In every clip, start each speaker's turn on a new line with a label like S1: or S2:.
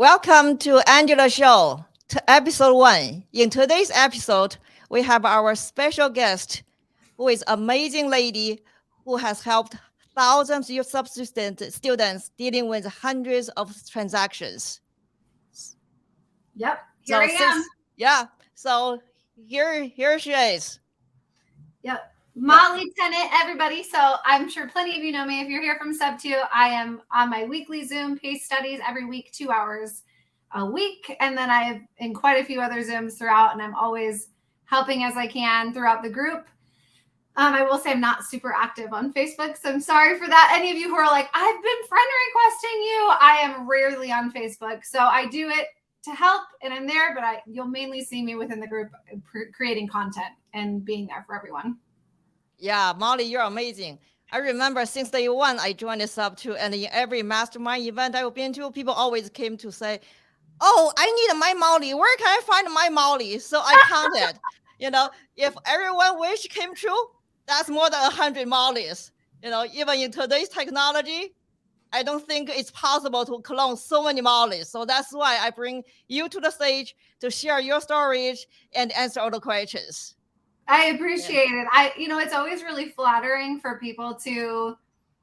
S1: Welcome to Angela Show, to episode 1. In today's episode, we have our special guest, who is amazing lady who has helped thousands of students dealing with hundreds of transactions.
S2: Yep, here I am.
S1: Yeah, so here she is.
S2: Yep. Molly Tennant, everybody. So I'm sure plenty of you know me. If you're here from SubTo, I am on my weekly Zoom case studies every week, 2 hours a week. And then I have in quite a few other Zooms throughout, and I'm always helping as I can throughout the group. I will say I'm not super active on Facebook, so I'm sorry for that. Any of you who are like, I've been friend requesting you, I am rarely on Facebook. So I do it to help, and I'm there, but you'll mainly see me within the group creating content and being there for everyone.
S1: Yeah, Molly, you're amazing. I remember since day one, I joined the SubTo, and in every mastermind event I've been to, people always came to say, oh, I need my Molly. Where can I find my Molly? So I counted, if everyone wish came true, that's more than 100 Mollys. Even in today's technology, I don't think it's possible to clone so many Mollys. So that's why I bring you to the stage to share your stories and answer all the questions.
S2: I appreciate it. It's always really flattering for people to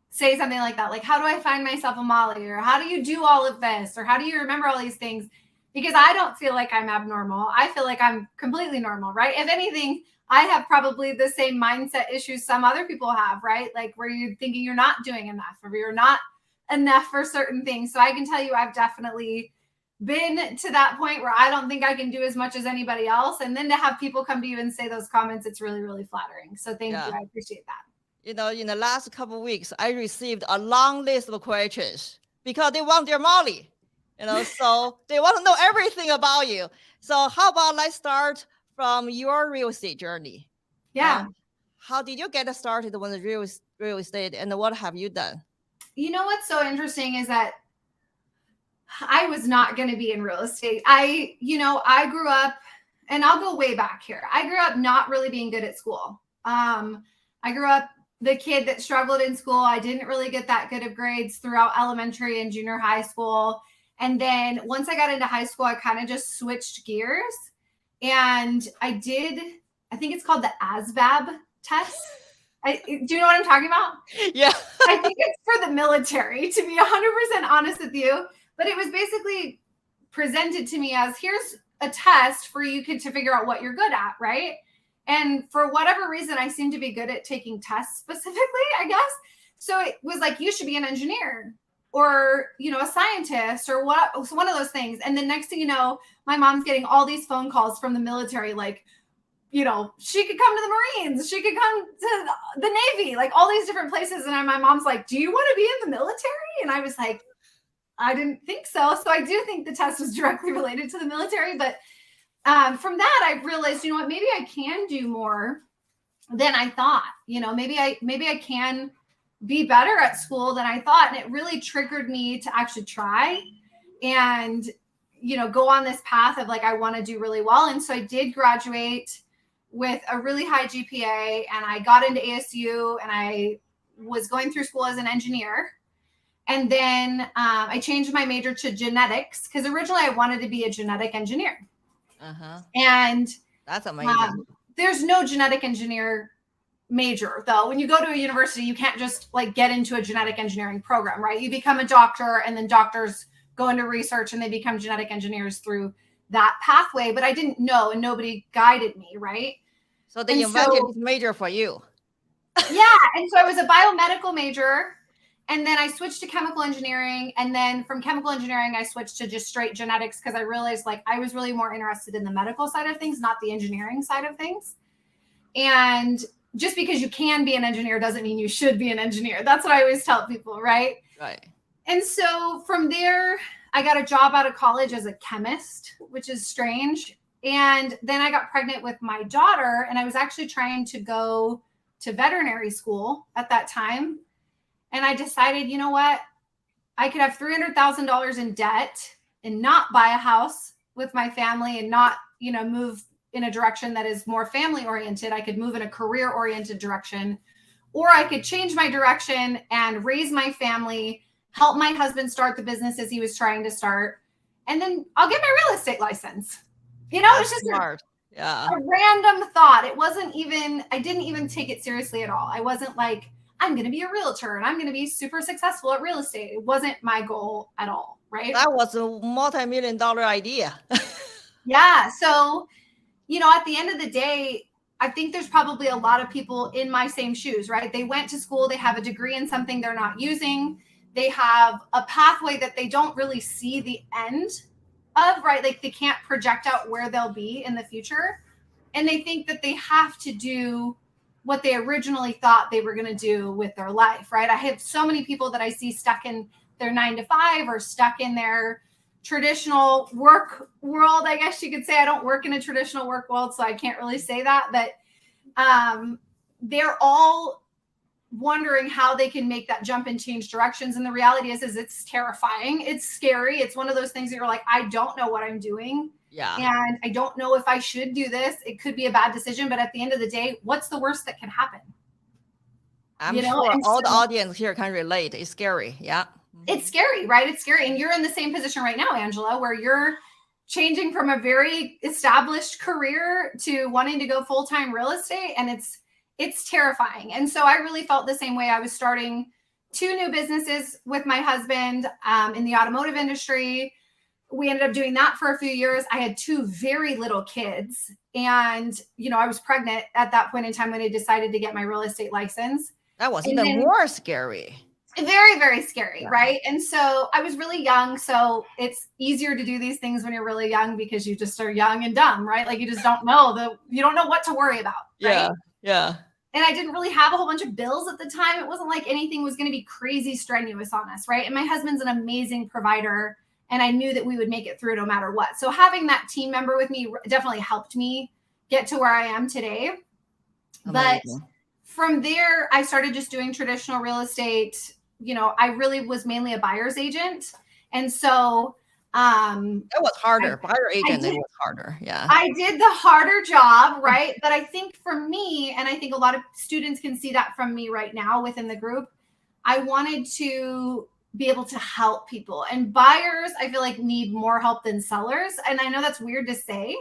S2: say something like that. Like, how do I find myself a Molly? Or how do you do all of this? Or how do you remember all these things? Because I don't feel like I'm abnormal. I feel like I'm completely normal, right? If anything, I have probably the same mindset issues some other people have, right? Like where you're thinking you're not doing enough or you're not enough for certain things. So I can tell you I've definitely been to that point where I don't think I can do as much as anybody else. And then to have people come to you and say those comments, it's really, really flattering. So thank you. I appreciate that.
S1: In the last couple of weeks, I received a long list of questions because they want their Molly, so they want to know everything about you. So how about let's start from your real estate journey?
S2: Yeah.
S1: How did you get started with real estate, and what have you done?
S2: You know what's so interesting is that I was not going to be in real estate. I grew up, and I'll go way back here. I grew up not really being good at school. I grew up the kid that struggled in school. I didn't really get that good of grades throughout elementary and junior high school. And then once I got into high school, I kind of just switched gears. And I think it's called the ASVAB test. Do you know what I'm talking about?
S1: Yeah.
S2: I think it's for the military, to be 100% honest with you. But it was basically presented to me as, here's a test for you to figure out what you're good at, right? And for whatever reason, I seem to be good at taking tests specifically, I guess. So it was like, you should be an engineer or, a scientist or one of those things. And then next thing you know, my mom's getting all these phone calls from the military, like, she could come to the Marines, she could come to the Navy, like all these different places. And my mom's like, do you want to be in the military? And I was like, I didn't think so. So I do think the test was directly related to the military. But from that, I realized, maybe I can do more than I thought. Maybe I can be better at school than I thought. And it really triggered me to actually try and, go on this path of like, I want to do really well. And so I did graduate with a really high GPA, and I got into ASU, and I was going through school as an engineer. And then I changed my major to genetics because originally I wanted to be a genetic engineer. And
S1: that's amazing.
S2: There's no genetic engineer major, though. When you go to a university, you can't just like get into a genetic engineering program, right? You become a doctor, and then doctors go into research and they become genetic engineers through that pathway. But I didn't know, and nobody guided me, right?
S1: So they invented this major for you.
S2: Yeah. And so I was a biomedical major. And then I switched to chemical engineering. And then from chemical engineering, I switched to just straight genetics because I realized like I was really more interested in the medical side of things, not the engineering side of things. And just because you can be an engineer doesn't mean you should be an engineer. That's what I always tell people, right?
S1: Right.
S2: And so from there, I got a job out of college as a chemist, which is strange. And then I got pregnant with my daughter, and I was actually trying to go to veterinary school at that time. And I decided, you know what? I could have $300,000 in debt and not buy a house with my family and not, move in a direction that is more family oriented. I could move in a career oriented direction, or I could change my direction and raise my family, help my husband start the businesses he was trying to start, and then I'll get my real estate license. You know, it's just
S1: smart.
S2: a random thought. It wasn't even, I didn't even take it seriously at all. I wasn't like, I'm going to be a realtor and I'm going to be super successful at real estate. It wasn't my goal at all, right?
S1: That was a multi-million-dollar idea.
S2: Yeah. So, you know, at the end of the day, I think there's probably a lot of people in my same shoes, right? They went to school, they have a degree in something they're not using. They have a pathway that they don't really see the end of, right? Like they can't project out where they'll be in the future. And they think that they have to do what they originally thought they were going to do with their life, right? I have so many people that I see stuck in their 9-to-5 or stuck in their traditional work world. I guess you could say I don't work in a traditional work world, so I can't really say that, but they're all wondering how they can make that jump and change directions. And the reality is it's terrifying. It's scary. It's one of those things that you're like, I don't know what I'm doing.
S1: Yeah.
S2: And I don't know if I should do this. It could be a bad decision, but at the end of the day, what's the worst that can happen?
S1: I'm sure all the audience here can relate. It's scary. Yeah.
S2: It's scary, right? It's scary. And you're in the same position right now, Angela, where you're changing from a very established career to wanting to go full-time real estate. And it's terrifying. And so I really felt the same way. I was starting 2 new businesses with my husband in the automotive industry. We ended up doing that for a few years. I had 2 very little kids. And, you know, I was pregnant at that point in time when I decided to get my real estate license.
S1: That was even more scary.
S2: Very, very scary, right? And so I was really young. So it's easier to do these things when you're really young because you just are young and dumb, right? Like you just don't know you don't know what to worry about. Right?
S1: Yeah.
S2: And I didn't really have a whole bunch of bills at the time. It wasn't like anything was going to be crazy strenuous on us, right? And my husband's an amazing provider. And I knew that we would make it through no matter what. So having that team member with me definitely helped me get to where I am today. Amazing. But from there, I started just doing traditional real estate. You know, I really was mainly a buyer's agent. And so
S1: it was harder. Buyer agent, it was harder. Yeah.
S2: I did the harder job, right? But I think for me, and I think a lot of students can see that from me right now within the group, I wanted to be able to help people. And buyers, I feel like, need more help than sellers. And I know that's weird to say,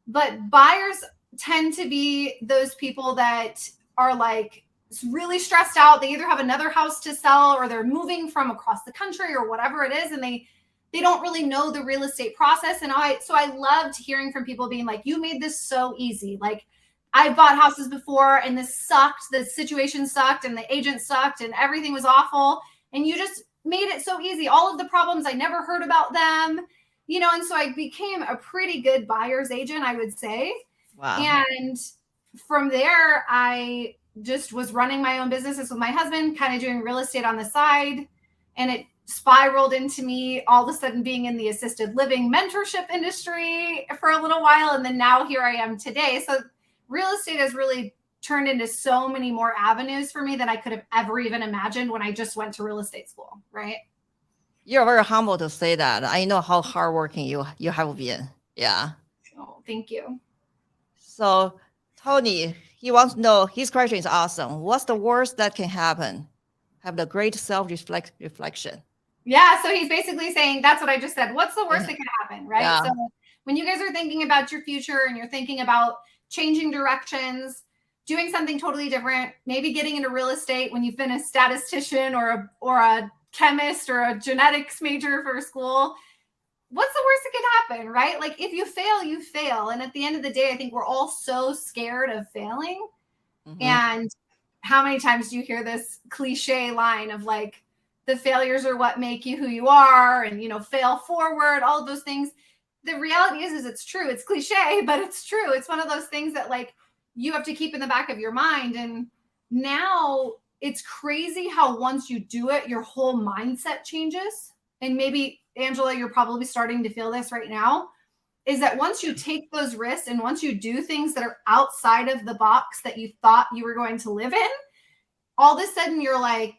S2: but buyers tend to be those people that are like really stressed out. They either have another house to sell or they're moving from across the country or whatever it is. And they don't really know the real estate process. And so I loved hearing from people being like, you made this so easy. Like I've bought houses before and this sucked. The situation sucked and the agent sucked and everything was awful. And you just made it so easy. All of the problems, I never heard about them, you know? And so I became a pretty good buyer's agent, I would say.
S1: Wow.
S2: And from there, I just was running my own businesses with my husband, kind of doing real estate on the side. And it spiraled into me all of a sudden being in the assisted living mentorship industry for a little while. And then now here I am today. So real estate has really turned into so many more avenues for me than I could have ever even imagined when I just went to real estate school, right?
S1: You're very humble to say that. I know how hardworking you have been. Yeah.
S2: Oh, thank you.
S1: So Tony, he wants to know, his question is awesome. What's the worst that can happen? Have the great self-reflection.
S2: Yeah, so he's basically saying, that's what I just said. What's the worst that can happen, right?
S1: Yeah.
S2: So when you guys are thinking about your future and you're thinking about changing directions, doing something totally different, maybe getting into real estate when you've been a statistician or a chemist or a genetics major for school, what's the worst that could happen, right? Like if you fail, you fail. And at the end of the day, I think we're all so scared of failing. Mm-hmm. And how many times do you hear this cliche line of like, the failures are what make you who you are, and, you know, fail forward, all of those things. The reality is it's true. It's cliche, but it's true. It's one of those things that like you have to keep in the back of your mind. And now it's crazy how once you do it, your whole mindset changes. And maybe, Angela, you're probably starting to feel this right now, is that once you take those risks and once you do things that are outside of the box that you thought you were going to live in, all of a sudden you're like,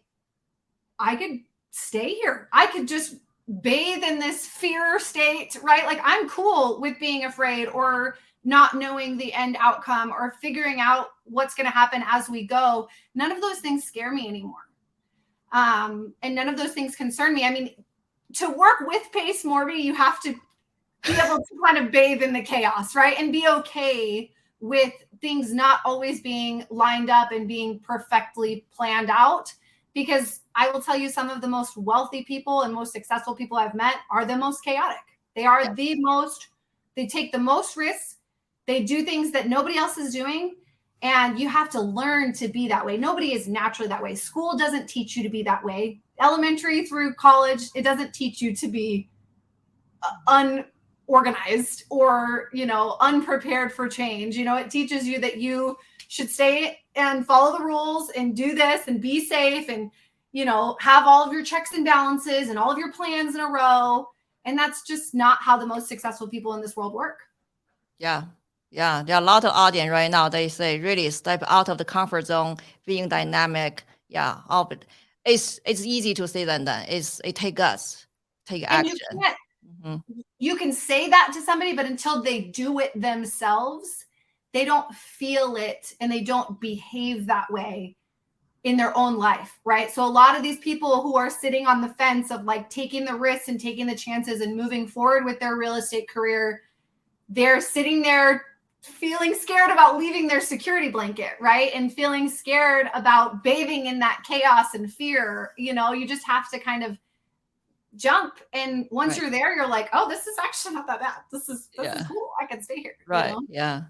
S2: I could stay here. I could just bathe in this fear state, right? Like I'm cool with being afraid or not knowing the end outcome or figuring out what's going to happen as we go. None of those things scare me anymore. And none of those things concern me. I mean, to work with Pace Morby, you have to be able to kind of bathe in the chaos, right? And be okay with things not always being lined up and being perfectly planned out. Because I will tell you, some of the most wealthy people and most successful people I've met are the most chaotic. They are the most, they take the most risks. They do things that nobody else is doing. And you have to learn to be that way. Nobody is naturally that way. School doesn't teach you to be that way. Elementary through college, it doesn't teach you to be unorganized or, unprepared for change. It teaches you that you should stay and follow the rules and do this and be safe and, have all of your checks and balances and all of your plans in a row. And that's just not how the most successful people in this world work.
S1: Yeah. Yeah, there are a lot of audience right now. They say really step out of the comfort zone, being dynamic. Yeah, all of it. It's easy to say that. It take guts, take action.
S2: You can say that to somebody, but until they do it themselves, they don't feel it and they don't behave that way in their own life, right? So a lot of these people who are sitting on the fence of like taking the risks and taking the chances and moving forward with their real estate career, they're sitting there feeling scared about leaving their security blanket, right? And feeling scared about bathing in that chaos and fear. You just have to kind of jump. And once you're there, you're like, oh, this is actually not that bad. This is cool. I can stay here.
S1: Right. Yeah.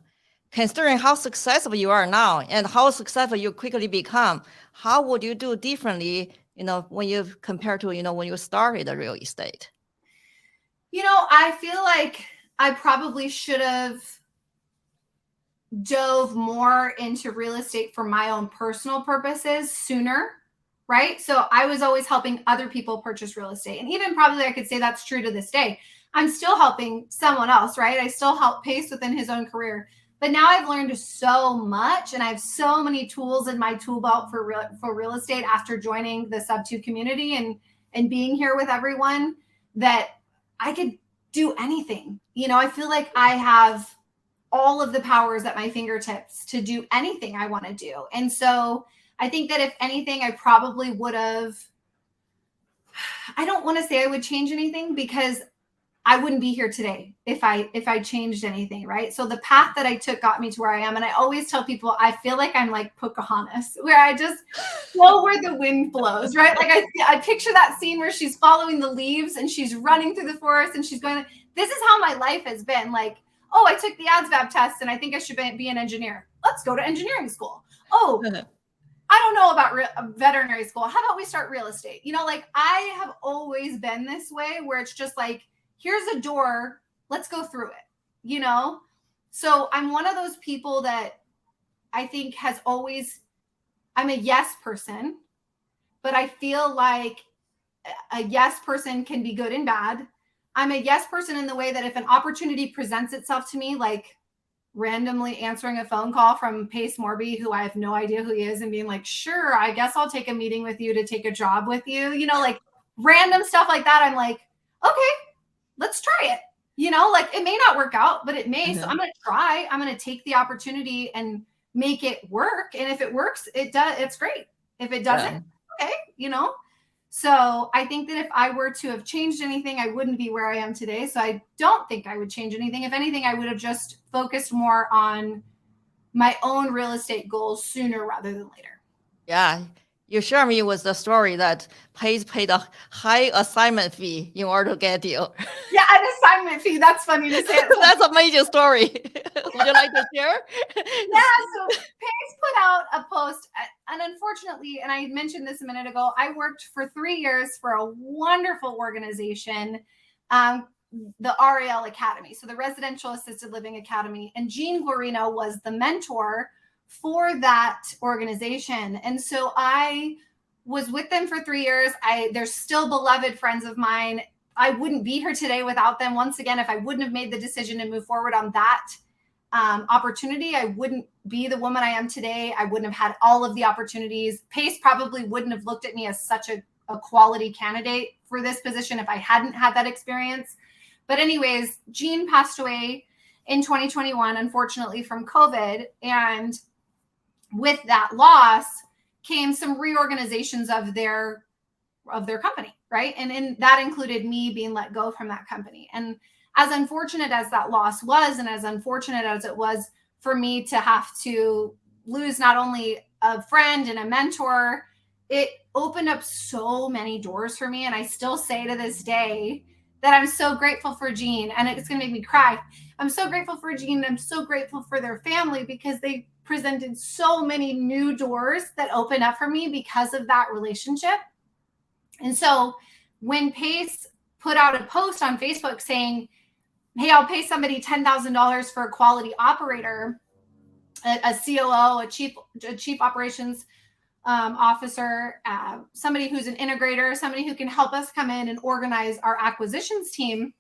S1: Considering how successful you are now and how successful you quickly become, how would you do differently, when you compare to, when you started the real estate?
S2: I feel like I probably should have dove more into real estate for my own personal purposes sooner, right? So I was always helping other people purchase real estate. And even probably I could say that's true to this day. I'm still helping someone else, right? I still help Pace within his own career. But now I've learned so much and I have so many tools in my tool belt for real estate after joining the SubTo community and being here with everyone that I could do anything. I feel like I have all of the powers at my fingertips to do anything I want to do. And so I think that if anything, I probably would have, I don't want to say I would change anything because I wouldn't be here today if I changed anything, right? So the path that I took got me to where I am. And I always tell people, I feel like I'm like Pocahontas, where I just flow where the wind blows, right? Like I picture that scene where she's following the leaves and she's running through the forest and she's going, this is how my life has been. Like, oh, I took the ASVAB test and I think I should be an engineer. Let's go to engineering school. Oh, I don't know about veterinary school. How about we start real estate? Like I have always been this way where it's just like, here's a door, let's go through it, So I'm one of those people that I think has always, I'm a yes person, but I feel like a yes person can be good and bad. I'm a yes person in the way that if an opportunity presents itself to me, like randomly answering a phone call from Pace Morby, who I have no idea who he is, and being like, sure, I guess I'll take a meeting with you to take a job with you, like random stuff like that. I'm like, okay, let's try it. Like it may not work out, but it may. So I'm going to try. I'm going to take the opportunity and make it work. And if it works, it does. It's great. If it doesn't, okay, So I think that if I were to have changed anything, I wouldn't be where I am today. So I don't think I would change anything. If anything, I would have just focused more on my own real estate goals sooner rather than later.
S1: Yeah. You share me with the story that Pace paid a high assignment fee in order to get you.
S2: Yeah, an assignment fee. That's funny to say.
S1: That's a major story. Would you like to share?
S2: Yeah, so Pace put out a post, and unfortunately, and I mentioned this a minute ago, I worked for 3 years for a wonderful organization, the RAL Academy, so the Residential Assisted Living Academy, and Jean Guarino was the mentor for that organization. And so I was with them for 3 years. They're still beloved friends of mine. I wouldn't be here today without them. Once again, if I wouldn't have made the decision to move forward on that opportunity, I wouldn't be the woman I am today. I wouldn't have had all of the opportunities. Pace probably wouldn't have looked at me as such a quality candidate for this position if I hadn't had that experience. But anyways, Jean passed away in 2021, unfortunately, from COVID. And with that loss came some reorganizations of their company. right? And that included me being let go from that company. And as unfortunate as that loss was, and as unfortunate as it was for me to have to lose not only a friend and a mentor, it opened up so many doors for me. And I still say to this day that I'm so grateful for Jean, and it's going to make me cry. I'm so grateful for Jean. I'm so grateful for their family, because they presented so many new doors that opened up for me because of that relationship. And so when Pace put out a post on Facebook saying, hey, I'll pay somebody $10,000 for a quality operator, a COO, a chief operations officer, somebody who's an integrator, somebody who can help us come in and organize our acquisitions team,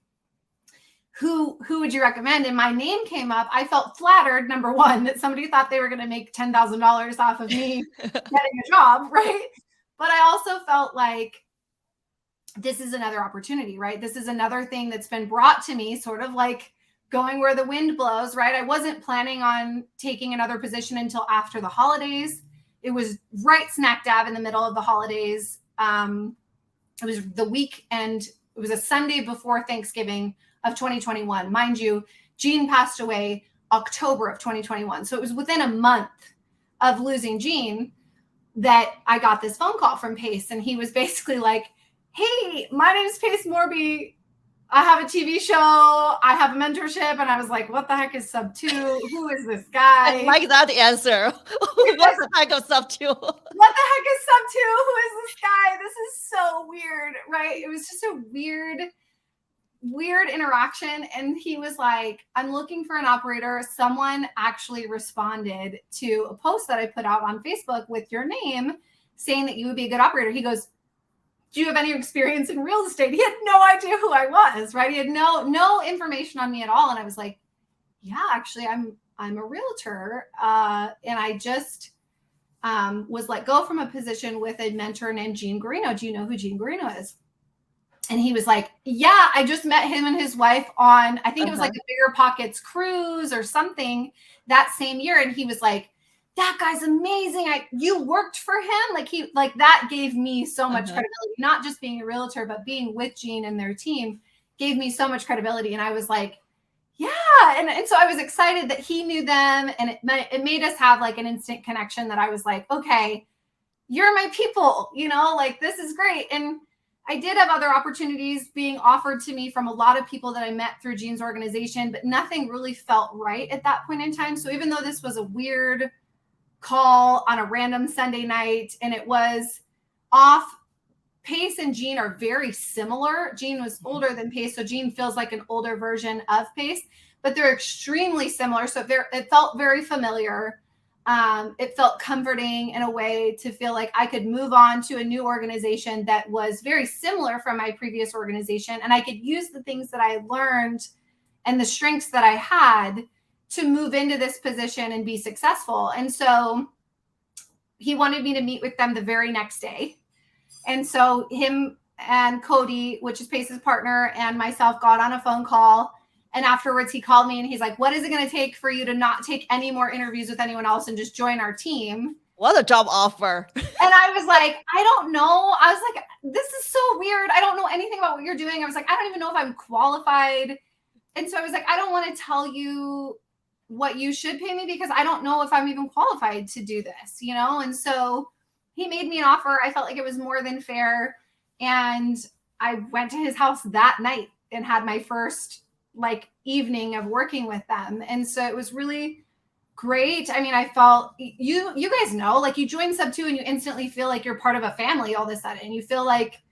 S2: who would you recommend? And my name came up. I felt flattered, number one, that somebody thought they were going to make $10,000 off of me getting a job, right? But I also felt like this is another opportunity, right? This is another thing that's been brought to me, sort of like going where the wind blows, right? I wasn't planning on taking another position until after the holidays. It was right smack dab in the middle of the holidays. It was the weekend. It was a Sunday before Thanksgiving of 2021. Mind you, Jean passed away October of 2021. So it was within a month of losing Jean that I got this phone call from Pace. And he was basically like, hey, my name's Pace Morby. I have a TV show. I have a mentorship. And I was like, what the heck is SubTo? Who is this guy?
S1: I like that answer. What the heck of SubTo?
S2: What the heck is SubTo? Who is this guy? This is so weird, right? It was just a weird interaction. And he was like, I'm looking for an operator. Someone actually responded to a post that I put out on Facebook with your name saying that you would be a good operator. He goes, do you have any experience in real estate? He had no idea who I was, right? He had no information on me at all. And I was like, yeah, actually, I'm a realtor. And I just was let go from a position with a mentor named Jean Guarino. Do you know who Jean Guarino is? And he was like, yeah, I just met him and his wife on, I think it was like a Bigger Pockets cruise or something that same year. And he was like, that guy's amazing. You worked for him. Like that gave me so much credibility, not just being a realtor, but being with Jean and their team gave me so much credibility. And I was like, yeah. And so I was excited that he knew them, and it made us have like an instant connection that I was like, okay, you're my people, like this is great. And I did have other opportunities being offered to me from a lot of people that I met through Jean's organization, but nothing really felt right at that point in time. So even though this was a weird call on a random Sunday night and it was off, Pace and Jean are very similar. Jean was older than Pace, so Jean feels like an older version of Pace, but they're extremely similar. So it felt very familiar. It felt comforting in a way to feel like I could move on to a new organization that was very similar from my previous organization, and I could use the things that I learned and the strengths that I had to move into this position and be successful. And so he wanted me to meet with them the very next day. And so him and Cody, which is Pace's partner, and myself got on a phone call. And afterwards he called me and he's like, what is it going to take for you to not take any more interviews with anyone else and just join our team?
S1: What a job offer.
S2: And I was like, I don't know. I was like, this is so weird. I don't know anything about what you're doing. I was like, I don't even know if I'm qualified. And so I was like, I don't want to tell you what you should pay me because I don't know if I'm even qualified to do this, And so he made me an offer. I felt like it was more than fair. And I went to his house that night and had my first evening of working with them. And so it was really great. I mean, I felt you guys know, you join SubTo and you instantly feel like you're part of a family all of a sudden. You feel like,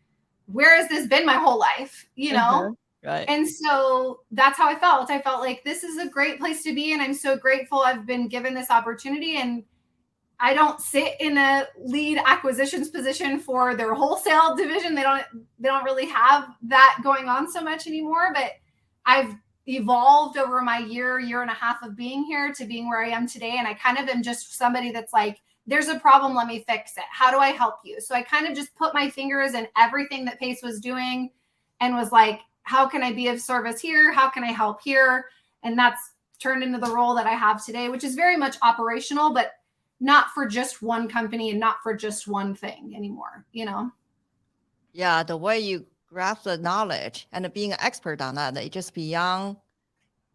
S2: where has this been my whole life?
S1: Right.
S2: And so that's how I felt. I felt like this is a great place to be. And I'm so grateful I've been given this opportunity. And I don't sit in a lead acquisitions position for their wholesale division. They don't really have that going on so much anymore, but I've evolved over my year and a half of being here to being where I am today. And I kind of am just somebody that's like, there's a problem, let me fix it. How do I help you? So I kind of just put my fingers in everything that Pace was doing and was like, how can I be of service here? How can I help here? And that's turned into the role that I have today, which is very much operational, but not for just one company and not for just one thing anymore,
S1: Yeah, the way you grasp the knowledge and being an expert on that, it's just beyond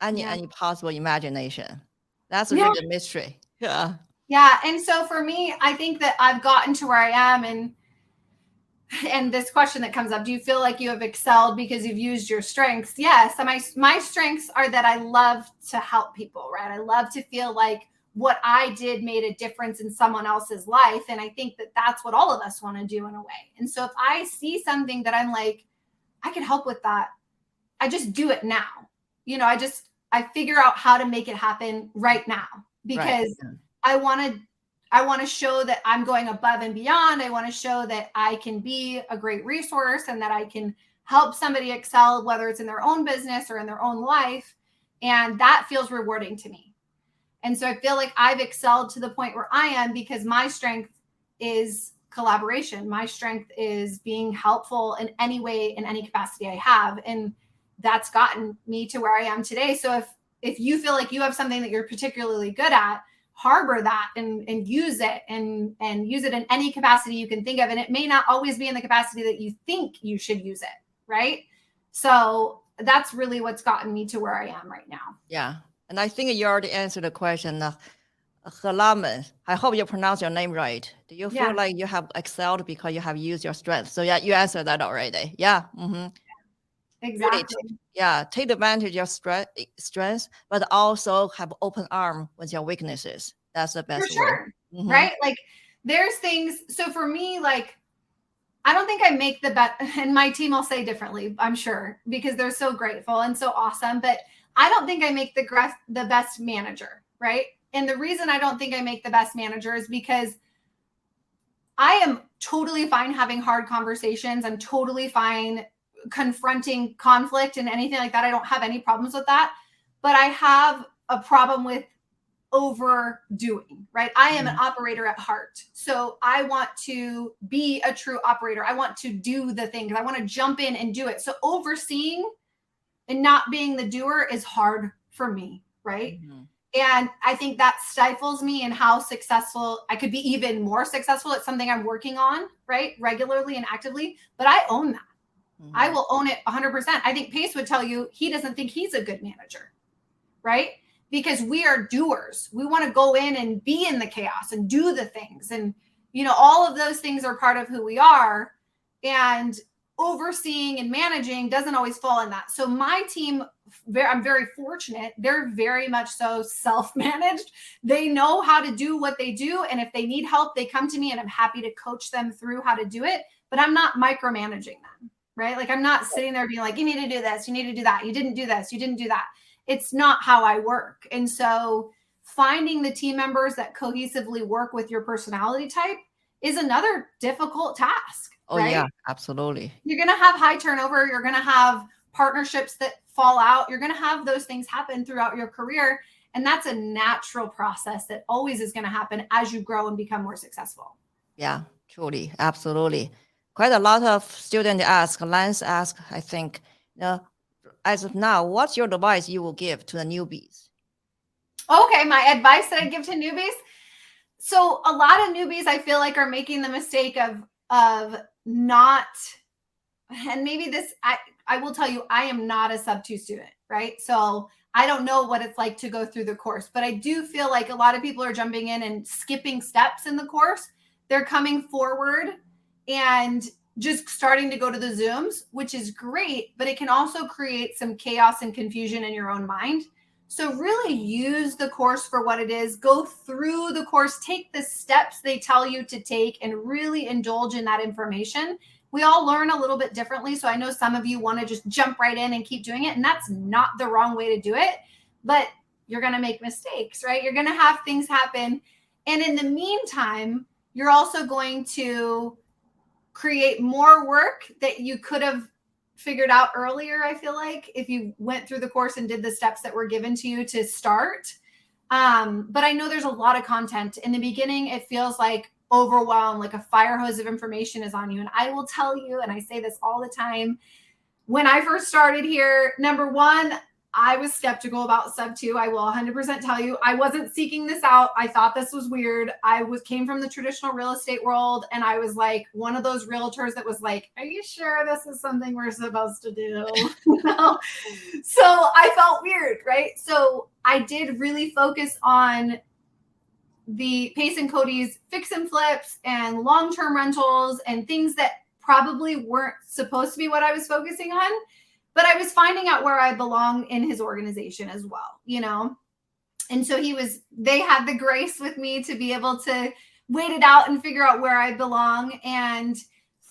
S1: any possible imagination. That's
S2: Yeah.
S1: really a mystery. Yeah.
S2: Yeah. And so for me, I think that I've gotten to where I am, and this question that comes up, do you feel like you have excelled because you've used your strengths? Yes. And my strengths are that I love to help people, right? I love to feel like what I did made a difference in someone else's life. And I think that that's what all of us want to do in a way. And so if I see something that I'm like, I can help with that, I just do it now. I figure out how to make it happen right now, because
S1: Right.
S2: I want to show that I'm going above and beyond. I want to show that I can be a great resource and that I can help somebody excel, whether it's in their own business or in their own life. And that feels rewarding to me. And so I feel like I've excelled to the point where I am because my strength is collaboration. My strength is being helpful in any way, in any capacity I have. And that's gotten me to where I am today. So if you feel like you have something that you're particularly good at, harbor that and use it and use it in any capacity you can think of. And it may not always be in the capacity that you think you should use it. Right. So that's really what's gotten me to where I am right now.
S1: Yeah. And I think you already answered the question. Helaman, I hope you pronounce your name right. Do you feel like you have excelled because you have used your strength? So yeah, you answered that already. Yeah. Mm-hmm.
S2: Exactly.
S1: Really, take advantage of strengths, but also have open arm with your weaknesses. That's the best
S2: For sure.
S1: way. Mm-hmm.
S2: Right? Like there's things. So for me, like, I don't think I make the best, and my team will say differently, I'm sure, because they're so grateful and so awesome. But I don't think I make the best manager, right? And the reason I don't think I make the best manager is because I am totally fine having hard conversations. I'm totally fine confronting conflict and anything like that. I don't have any problems with that. But I have a problem with overdoing, right? I am an operator at heart. So I want to be a true operator. I want to do the thing. I want to jump in and do it. So overseeing and not being the doer is hard for me, right? Mm-hmm. And I think that stifles me in how successful I could be, even more successful at something I'm working on, right? Regularly and actively. But I own that. Mm-hmm. I will own it 100%. I think Pace would tell you he doesn't think he's a good manager, right? Because we are doers. We want to go in and be in the chaos and do the things. And, all of those things are part of who we are. And overseeing and managing doesn't always fall in that. So my team, I'm very fortunate. They're very much so self-managed. They know how to do what they do. And if they need help, they come to me and I'm happy to coach them through how to do it. But I'm not micromanaging them, right? Like I'm not sitting there being like, you need to do this, you need to do that. You didn't do this, you didn't do that. It's not how I work. And so finding the team members that cohesively work with your personality type is another difficult task.
S1: Oh, right? Yeah, absolutely.
S2: You're going to have high turnover. You're going to have partnerships that fall out. You're going to have those things happen throughout your career. And that's a natural process that always is going to happen as you grow and become more successful.
S1: Yeah, truly. Absolutely. Quite a lot of students ask, Lance asked, I think, as of now, what's your advice you will give to the newbies?
S2: Okay, my advice that I give to newbies. So a lot of newbies, I feel like, are making the mistake of not, and maybe this, I will tell you, I am not a SubTo student, right? So I don't know what it's like to go through the course, but I do feel like a lot of people are jumping in and skipping steps in the course. They're coming forward and just starting to go to the Zooms, which is great, but it can also create some chaos and confusion in your own mind. So really use the course for what it is. Go through the course, take the steps they tell you to take, and really indulge in that information. We all learn a little bit differently. So I know some of you want to just jump right in and keep doing it. And that's not the wrong way to do it, but you're going to make mistakes, right? You're going to have things happen. And in the meantime, you're also going to create more work that you could have figured out earlier, I feel like, if you went through the course and did the steps that were given to you to start. But I know there's a lot of content. In the beginning, it feels like overwhelmed, like a fire hose of information is on you. And I will tell you, and I say this all the time, when I first started here, number one, I was skeptical about SubTo. I will 100% tell you, I wasn't seeking this out. I thought this was weird. Came from the traditional real estate world, and I was like one of those realtors that was like, "Are you sure this is something we're supposed to do?" So I felt weird, right? So I did really focus on the Pace and Cody's fix and flips and long-term rentals and things that probably weren't supposed to be what I was focusing on. But I was finding out where I belong in his organization as well, And so they had the grace with me to be able to wait it out and figure out where I belong. And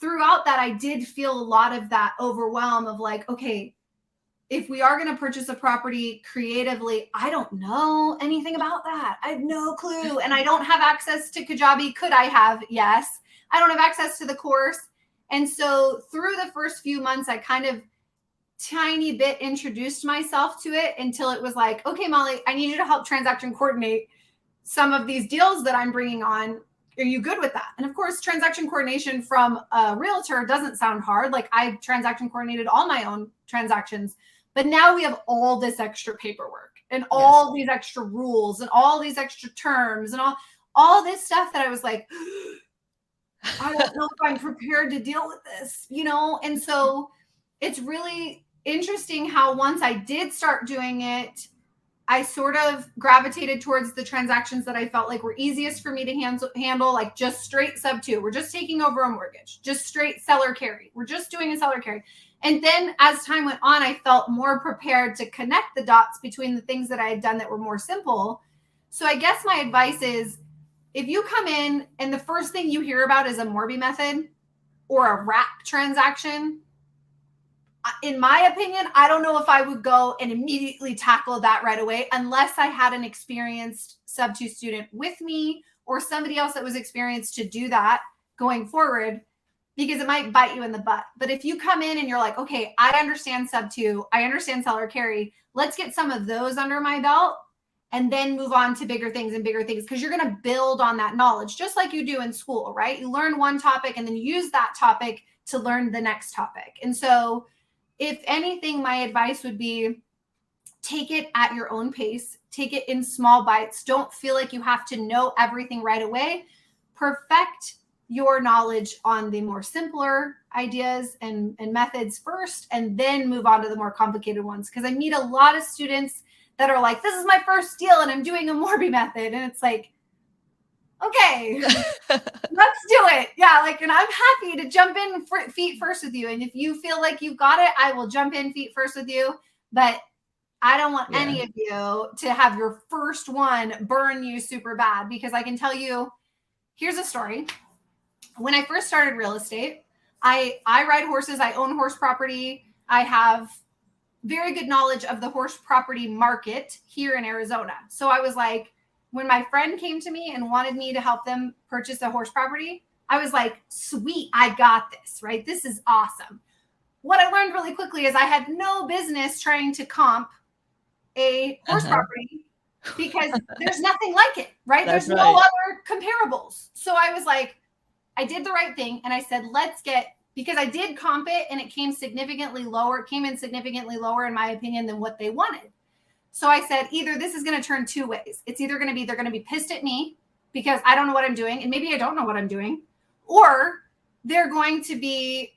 S2: throughout that, I did feel a lot of that overwhelm of like, okay, if we are going to purchase a property creatively, I don't know anything about that. I have no clue. And I don't have access to Kajabi. Could I have? Yes. I don't have access to the course. And so through the first few months, I kind of tiny bit introduced myself to it until it was like, okay, Molly, I need you to help transaction coordinate some of these deals that I'm bringing on. Are you good with that? And of course, transaction coordination from a realtor doesn't sound hard. Like I transaction coordinated all my own transactions, but now we have all this extra paperwork and all these extra rules and all these extra terms and all this stuff that I was like, I don't know if I'm prepared to deal with this, And so it's really interesting how once I did start doing it, I sort of gravitated towards the transactions that I felt like were easiest for me to handle, like just straight SubTo. We're just taking over a mortgage, just straight seller carry. We're just doing a seller carry. And then as time went on, I felt more prepared to connect the dots between the things that I had done that were more simple. So I guess my advice is if you come in and the first thing you hear about is a Morby method or a wrap transaction, in my opinion, I don't know if I would go and immediately tackle that right away unless I had an experienced SubTo student with me or somebody else that was experienced to do that going forward, because it might bite you in the butt. But if you come in and you're like, okay, I understand SubTo, I understand seller carry, let's get some of those under my belt and then move on to bigger things because you're going to build on that knowledge just like you do in school, right? You learn one topic and then use that topic to learn the next topic. And so if anything, my advice would be take it at your own pace, take it in small bites. Don't feel like you have to know everything right away. Perfect your knowledge on the more simpler ideas and methods first, and then move on to the more complicated ones. Because I meet a lot of students that are like, this is my first deal and I'm doing a Morby method. And it's like, okay, let's do it. Yeah. And I'm happy to jump in feet first with you. And if you feel like you've got it, I will jump in feet first with you. But I don't want any of you to have your first one burn you super bad, because I can tell you, here's a story. When I first started real estate, I ride horses. I own horse property. I have very good knowledge of the horse property market here in Arizona. So I was like, when my friend came to me and wanted me to help them purchase a horse property, I was like, sweet, I got this, right? This is awesome. What I learned really quickly is I had no business trying to comp a horse property because there's nothing like it, right? There's no other comparables. So I was like, I did the right thing. And I said, because I did comp it and it came significantly lower. It came in significantly lower, in my opinion, than what they wanted. So I said, either this is going to turn two ways. It's either going to be, they're going to be pissed at me because I don't know what I'm doing. And maybe I don't know what I'm doing, or they're going to be,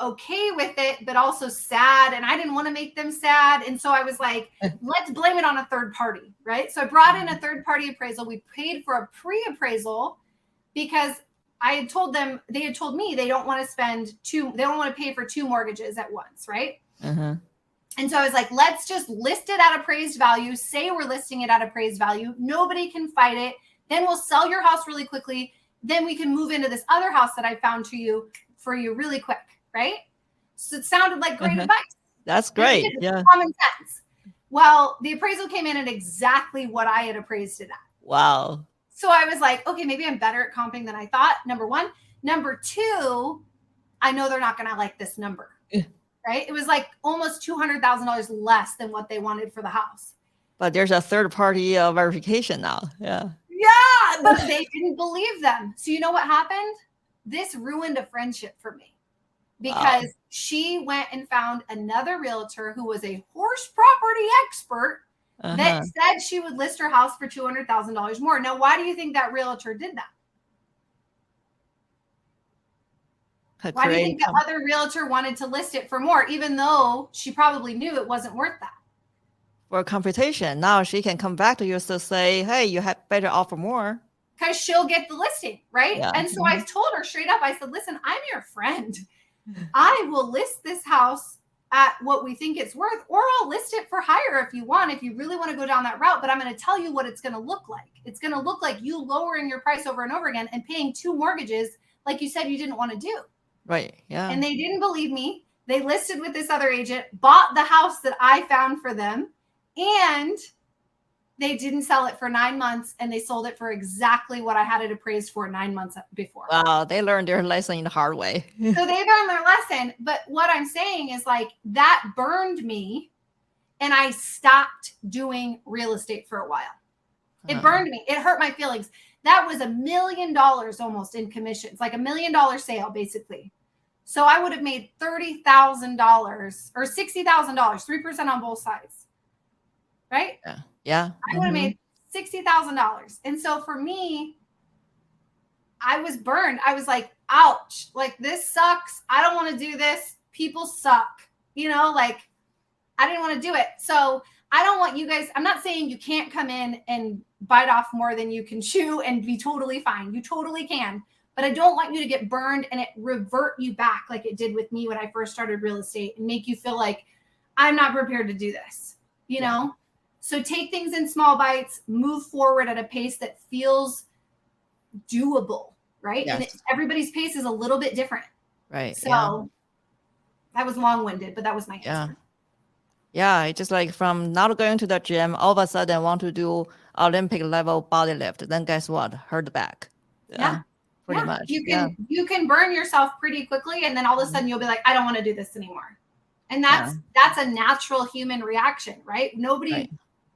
S2: okay with it, but also sad. And I didn't want to make them sad. And so I was like, let's blame it on a third party. Right. So I brought in a third party appraisal. We paid for a pre-appraisal because I had told them, they had told me they don't want to pay for two mortgages at once. Right.
S1: Uh-huh.
S2: And so I was like, let's just list it at appraised value. Say we're listing it at appraised value. Nobody can fight it. Then we'll sell your house really quickly. Then we can move into this other house that I found for you really quick. Right. So it sounded like great advice.
S1: That's great. Yeah.
S2: Common sense. Well, the appraisal came in at exactly what I had appraised it at.
S1: Wow.
S2: So I was like, okay, maybe I'm better at comping than I thought. Number one. Number two, I know they're not going to like this number. Right. It was like almost $200,000 less than what they wanted for the house.
S1: But there's a third party verification now. Yeah.
S2: Yeah. But they didn't believe them. So you know what happened? This ruined a friendship for me. because she went and found another realtor who was a horse property expert that said she would list her house for $200,000 more. Now, why do you think that realtor did that? Why do you think the other realtor wanted to list it for more, even though she probably knew it wasn't worth that?
S1: For computation. Now she can come back to you to say, hey, you had better offer more.
S2: Because she'll get the listing, right?
S1: Yeah.
S2: And so I told her straight up, I said, listen, I'm your friend. I will list this house at what we think it's worth, or I'll list it for higher if you want, if you really want to go down that route. But I'm going to tell you what it's going to look like. It's going to look like you lowering your price over and over again and paying 2 mortgages like you said you didn't want to do.
S1: Right. Yeah.
S2: And they didn't believe me. They listed with this other agent, bought the house that I found for them, and they didn't sell it for 9 months, and they sold it for exactly what I had it appraised for 9 months before.
S1: Wow, they learned their lesson in the hard way.
S2: So they learned their lesson. But what I'm saying is, like, that burned me, and I stopped doing real estate for a while. It burned me. It hurt my feelings. That was $1 million almost in commissions, like $1 million sale, basically. So I would have made $30,000 or $60,000, 3% on both sides. Right?
S1: Yeah.
S2: I would have made $60,000. And so for me, I was burned. I was like, ouch, like this sucks. I don't want to do this. People suck. You know, like I didn't want to do it. So I don't want you guys, I'm not saying you can't come in and bite off more than you can chew and be totally fine. You totally can. But I don't want you to get burned and it revert you back like it did with me when I first started real estate and make you feel like I'm not prepared to do this, you know? So take things in small bites, move forward at a pace that feels doable, right?
S1: Yes.
S2: And everybody's pace is a little bit different.
S1: Right.
S2: So that was long-winded, but that was my answer.
S1: Yeah, it's just like from not going to the gym, all of a sudden want to do Olympic level body lift. Then guess what? Hurt back.
S2: Yeah.
S1: Pretty much.
S2: You can burn yourself pretty quickly, and then all of a sudden you'll be like, I don't want to do this anymore. And that's a natural human reaction, right? Nobody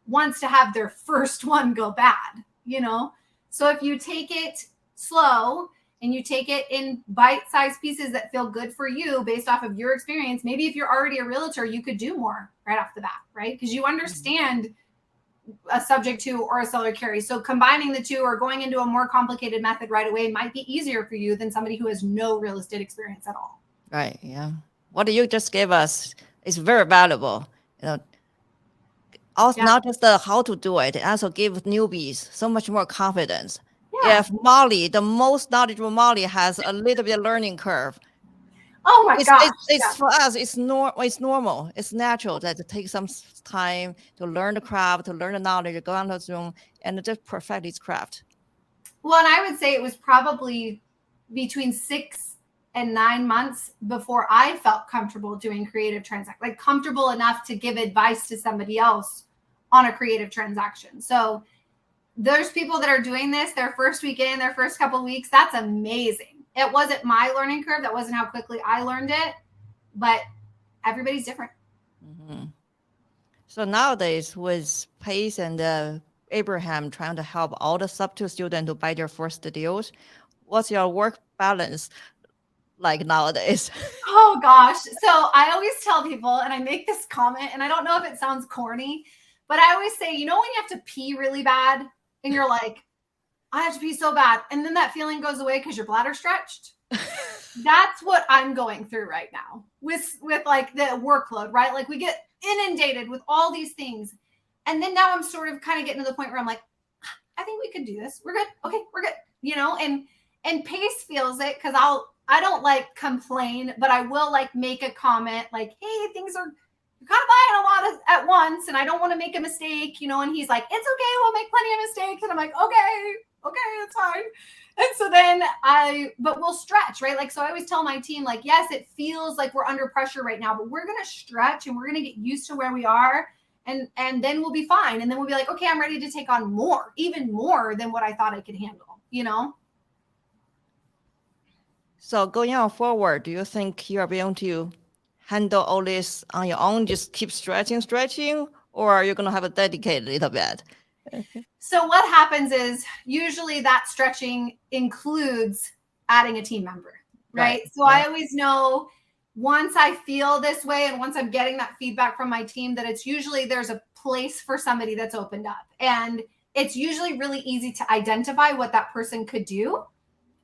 S2: wants to have their first one go bad, you know? So if you take it slow and you take it in bite-sized pieces that feel good for you based off of your experience, maybe if you're already a realtor, you could do more right off the bat, right? Because you understand a subject to or a seller carry. So combining the two or going into a more complicated method right away might be easier for you than somebody who has no real estate experience at all.
S1: Right. Yeah. What you just gave us is very valuable. You know, also not just the how to do it, also give newbies so much more confidence. Yeah. If Molly, the most knowledgeable Molly, has a little bit of learning curve.
S2: Oh my gosh.
S1: It's for us, it's normal. It's natural that it takes some time to learn the craft, to learn the knowledge, go on to Zoom and just perfect its craft.
S2: Well, and I would say it was probably between 6 and 9 months before I felt comfortable doing creative transaction, like comfortable enough to give advice to somebody else on a creative transaction. So there's people that are doing this their first weekend, their first couple of weeks. That's amazing. It wasn't my learning curve. That wasn't how quickly I learned it, but everybody's different.
S1: Mm-hmm. So nowadays with Pace and Abraham trying to help all the SubTo students to buy their first deals, what's your work balance like nowadays?
S2: Oh gosh. So I always tell people, and I make this comment, and I don't know if it sounds corny, but I always say, you know, when you have to pee really bad and you're like, I have to pee so bad. And then that feeling goes away because your bladder stretched. That's what I'm going through right now with like the workload, right? Like we get inundated with all these things. And then now I'm sort of kind of getting to the point where I'm like, I think we could do this. We're good. Okay, we're good. You know, and Pace feels it because I don't like complain, but I will like make a comment like, hey, things are kind of buying a lot at once and I don't want to make a mistake, you know, and he's like, it's okay, we'll make plenty of mistakes. And I'm like, okay, it's fine. And so then but we'll stretch, right? Like, so I always tell my team, like, yes, it feels like we're under pressure right now, but we're going to stretch and we're going to get used to where we are. And then we'll be fine. And then we'll be like, okay, I'm ready to take on more, even more than what I thought I could handle, you know?
S1: So going on forward, do you think you'll be able to handle all this on your own, just keep stretching, or are you going to have a dedicated little bit?
S2: So what happens is usually that stretching includes adding a team member, right? So I always know once I feel this way and once I'm getting that feedback from my team, that it's usually there's a place for somebody that's opened up. And it's usually really easy to identify what that person could do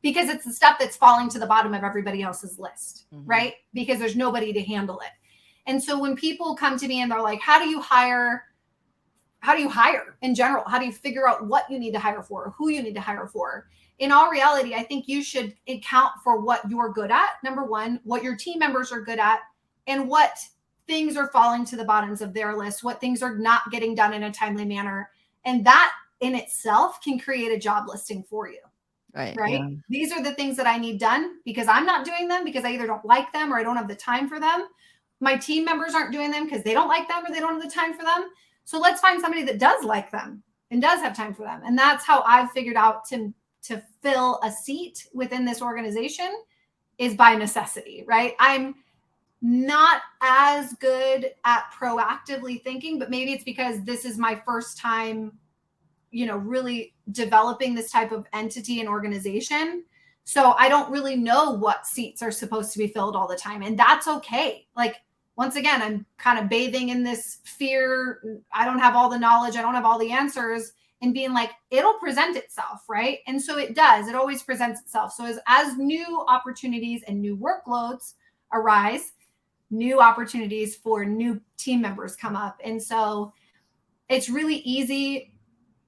S2: because it's the stuff that's falling to the bottom of everybody else's list, right? Because there's nobody to handle it. And so when people come to me and they're like, how do you hire in general? How do you figure out what you need to hire for, who you need to hire for? In all reality, I think you should account for what you're good at, number one, what your team members are good at, and what things are falling to the bottoms of their list, what things are not getting done in a timely manner. And that in itself can create a job listing for you. Right. Yeah. These are the things that I need done because I'm not doing them because I either don't like them or I don't have the time for them. My team members aren't doing them because they don't like them or they don't have the time for them. So let's find somebody that does like them and does have time for them. And that's how I've figured out to fill a seat within this organization is by necessity, right? I'm not as good at proactively thinking, but maybe it's because this is my first time, really developing this type of entity and organization. So I don't really know what seats are supposed to be filled all the time. And that's okay. Like, once again, I'm kind of bathing in this fear. I don't have all the knowledge. I don't have all the answers. And being like, it'll present itself, right? And so it does. It always presents itself. So as new opportunities and new workloads arise, new opportunities for new team members come up. And so it's really easy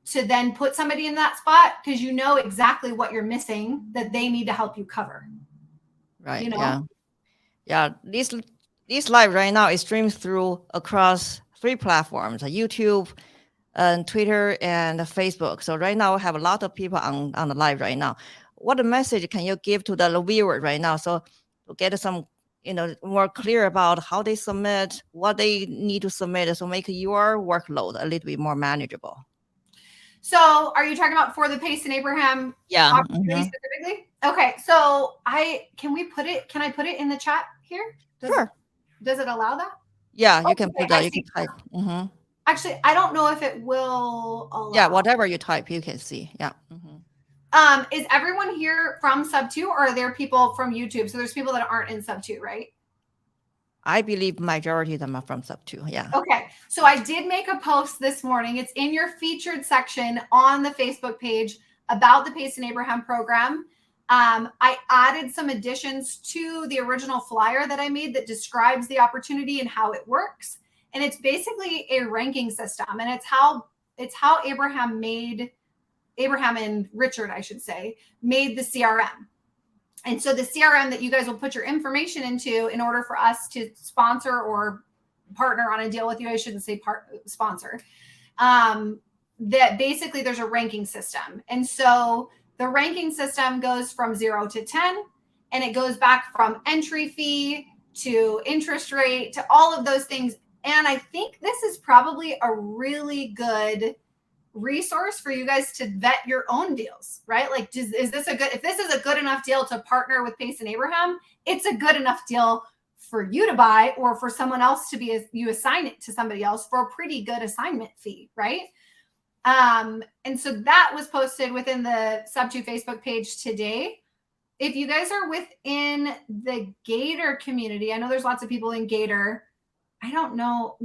S2: to then put somebody in that spot because you know exactly what you're missing that they need to help you cover.
S1: Right. Yeah. This live right now is streamed through across 3 platforms, YouTube, and Twitter and Facebook. So right now we have a lot of people on the live right now. What message can you give to the viewer right now? So to get some, more clear about how they submit, what they need to submit, so make your workload a little bit more manageable.
S2: So are you talking about for the Pace and Abraham opportunity specifically? Okay. So can I put it in the chat here?
S1: Sure.
S2: Does it allow that?
S1: Yeah, you can put that. You can type.
S2: Actually, I don't know if it will allow.
S1: Yeah, whatever you type, you can see. Yeah.
S2: Is everyone here from SubTo, or are there people from YouTube? So there's people that aren't in SubTo, right?
S1: I believe majority of them are from SubTo. Yeah.
S2: Okay. So I did make a post this morning. It's in your featured section on the Facebook page about the Pace and Abraham program. I added some additions to the original flyer that I made that describes the opportunity and how it works. And it's basically a ranking system. And it's how Abraham and Richard, I should say, made the CRM. And so the CRM that you guys will put your information into in order for us to sponsor or partner on a deal with you, I shouldn't say sponsor, that basically there's a ranking system. And so the ranking system goes from 0 to 10, and it goes back from entry fee to interest rate to all of those things. And I think this is probably a really good resource for you guys to vet your own deals, right? Like, if this is a good enough deal to partner with Pace and Abraham, it's a good enough deal for you to buy or for someone else to you assign it to somebody else for a pretty good assignment fee, right? And so that was posted within the SubTo Facebook page today. If you guys are within the Gator community, I know there's lots of people in Gator. I don't know.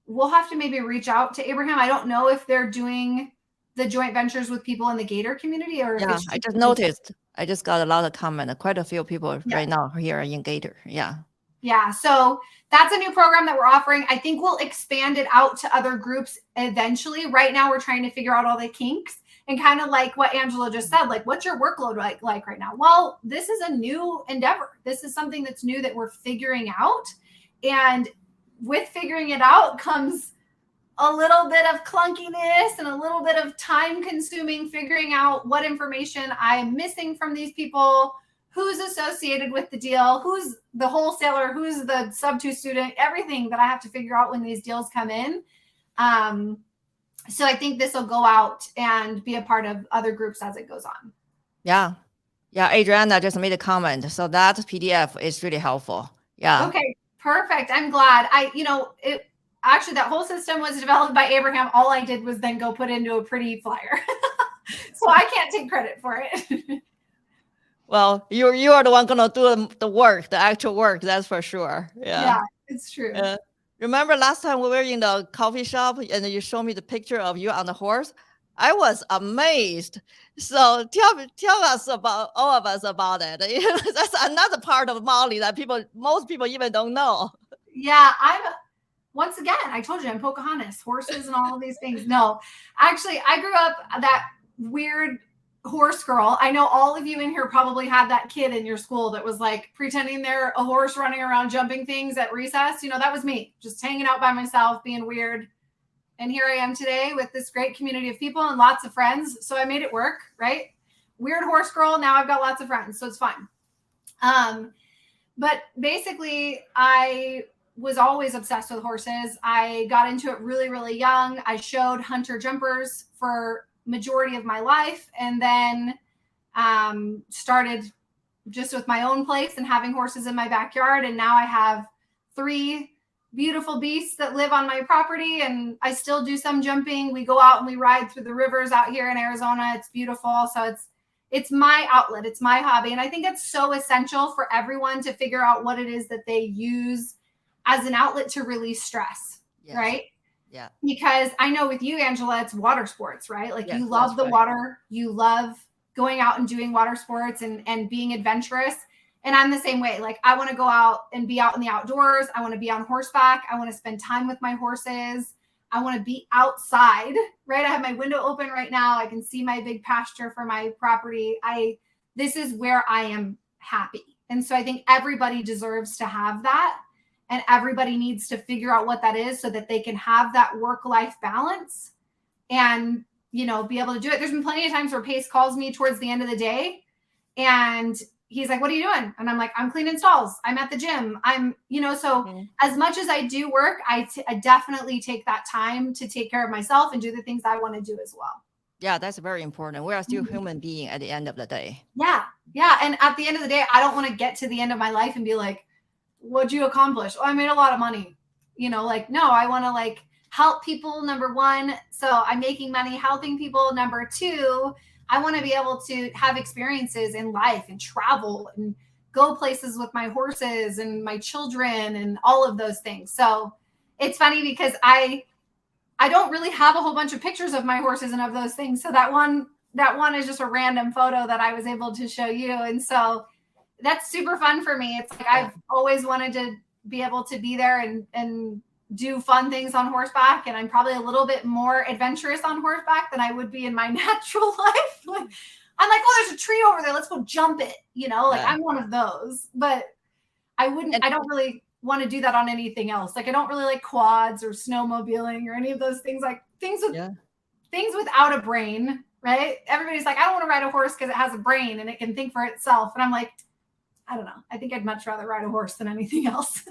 S2: We'll have to maybe reach out to Abraham. I don't know if they're doing the joint ventures with people in the Gator community or.
S1: Yeah, I just noticed. I just got a lot of comment. Quite a few people right now here in Gator. Yeah.
S2: Yeah. So that's a new program that we're offering. I think we'll expand it out to other groups eventually. Right now, we're trying to figure out all the kinks and kind of like what Angela just said, like, what's your workload like right now? Well, this is a new endeavor. This is something that's new that we're figuring out. And with figuring it out comes a little bit of clunkiness and a little bit of time consuming figuring out what information I'm missing from these people, who's associated with the deal, who's the wholesaler, who's the SubTo student, everything that I have to figure out when these deals come in. So I think this will go out and be a part of other groups as it goes on.
S1: Yeah. Adriana just made a comment. So that PDF is really helpful. Yeah.
S2: Okay. Perfect. I'm glad. Actually, that whole system was developed by Abraham. All I did was then go put into a pretty flyer. So I can't take credit for it.
S1: Well, you are the one gonna do the work, the actual work. That's for sure. Yeah.
S2: Yeah, it's true.
S1: Remember last time we were in the coffee shop and you showed me the picture of you on the horse? I was amazed. So tell us about all of us about it. That's another part of Molly that most people even don't know.
S2: Yeah, once again, I told you I'm Pocahontas, horses and all of these things. No, actually, I grew up that weird horse girl. I know all of you in here probably had that kid in your school that was like pretending they're a horse running around jumping things at recess. That was me, just hanging out by myself, being weird. And here I am today with this great community of people and lots of friends. So I made it work, right? Weird horse girl. Now I've got lots of friends, so it's fun. But basically, I was always obsessed with horses. I got into it really, really young. I showed hunter jumpers for majority of my life, and then started just with my own place and having horses in my backyard. And now I have 3 beautiful beasts that live on my property, and I still do some jumping. We go out and we ride through the rivers out here in Arizona. It's beautiful. So it's my outlet. It's my hobby. And I think it's so essential for everyone to figure out what it is that they use as an outlet to release stress, yes. Right?
S1: Yeah.
S2: Because I know with you, Angela, it's water sports, right? Like, yes, you love the water. You love going out and doing water sports and being adventurous. And I'm the same way. Like, I want to go out and be out in the outdoors. I want to be on horseback. I want to spend time with my horses. I want to be outside, right? I have my window open right now. I can see my big pasture for my property. This is where I am happy. And so I think everybody deserves to have that. And everybody needs to figure out what that is so that they can have that work-life balance and, be able to do it. There's been plenty of times where Pace calls me towards the end of the day and he's like, "What are you doing?" And I'm like, "I'm cleaning stalls. I'm at the gym. I'm, so as much as I do work, I definitely take that time to take care of myself and do the things I want to do as well."
S1: Yeah, that's very important. We are still human beings at the end of the day.
S2: Yeah. Yeah. And at the end of the day, I don't want to get to the end of my life and be like, "What'd you accomplish?" "Oh, I made a lot of money." No, I want to help people, number 1. So I'm making money helping people. Number 2, I want to be able to have experiences in life and travel and go places with my horses and my children and all of those things. So it's funny because I don't really have a whole bunch of pictures of my horses and of those things. So that one is just a random photo that I was able to show you. And so that's super fun for me. It's like I've always wanted to be able to be there and do fun things on horseback. And I'm probably a little bit more adventurous on horseback than I would be in my natural life. I'm like, "Oh, there's a tree over there. Let's go jump it." I'm one of those, but I don't really want to do that on anything else. I don't really like quads or snowmobiling or any of those things, things without a brain, right? Everybody's like, "I don't want to ride a horse because it has a brain and it can think for itself." And I'm like, I don't know. I think I'd much rather ride a horse than anything else.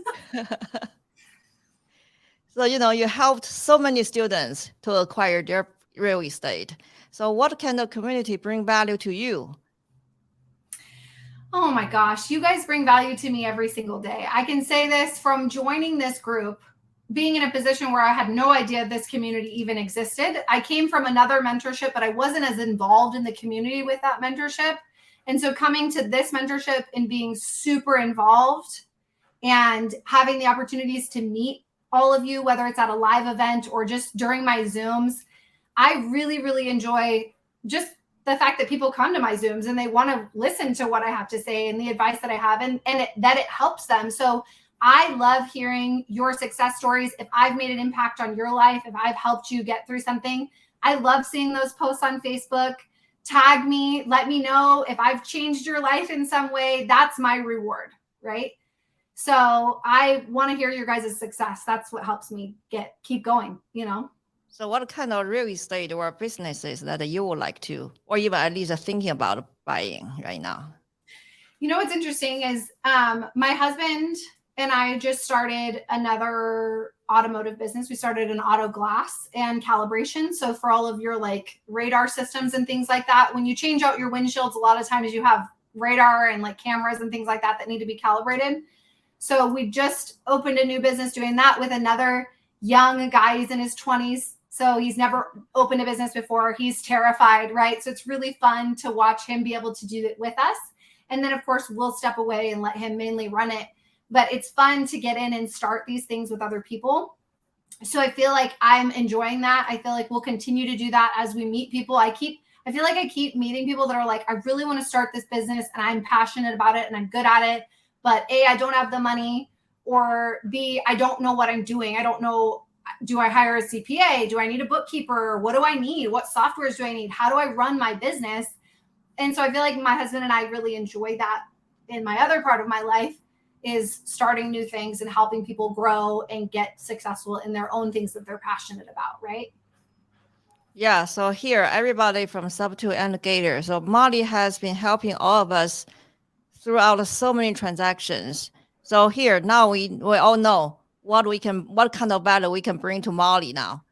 S1: So, you helped so many students to acquire their real estate. So what can the community bring value to you?
S2: Oh my gosh, you guys bring value to me every single day. I can say this from joining this group, being in a position where I had no idea this community even existed. I came from another mentorship, but I wasn't as involved in the community with that mentorship. And so coming to this mentorship and being super involved and having the opportunities to meet all of you, whether it's at a live event or just during my Zooms, I really, really enjoy just the fact that people come to my Zooms and they want to listen to what I have to say and the advice that I have that it helps them. So I love hearing your success stories. If I've made an impact on your life, if I've helped you get through something, I love seeing those posts on Facebook. Tag me, let me know if I've changed your life in some way. That's my reward, right? So I want to hear your guys' success. That's what helps me keep going,
S1: So what kind of real estate or businesses that you would like to, or even at least thinking about buying right now?
S2: What's interesting is my husband and I just started another automotive business. We started an auto glass and calibration. So for all of your radar systems and things like that, when you change out your windshields, a lot of times you have radar and cameras and things like that need to be calibrated. So we just opened a new business doing that with another young guy. He's in his 20s. So he's never opened a business before. He's terrified, right? So it's really fun to watch him be able to do it with us. And then of course we'll step away and let him mainly run it. But it's fun to get in and start these things with other people. So I feel like I'm enjoying that. I feel like we'll continue to do that as we meet people. I feel like I keep meeting people that are like, I really want to start this business and I'm passionate about it and I'm good at it. But A, I don't have the money, or B, I don't know what I'm doing. I don't know. Do I hire a CPA? Do I need a bookkeeper? What do I need? What softwares do I need? How do I run my business? And so I feel like my husband and I really enjoy that in my other part of my life, is starting new things and helping people grow and get successful in their own things that they're passionate about, right?
S1: Yeah, so here, everybody from SubTo and Gator. So Molly has been helping all of us throughout so many transactions. So here, now we all know what kind of value we can bring to Molly now.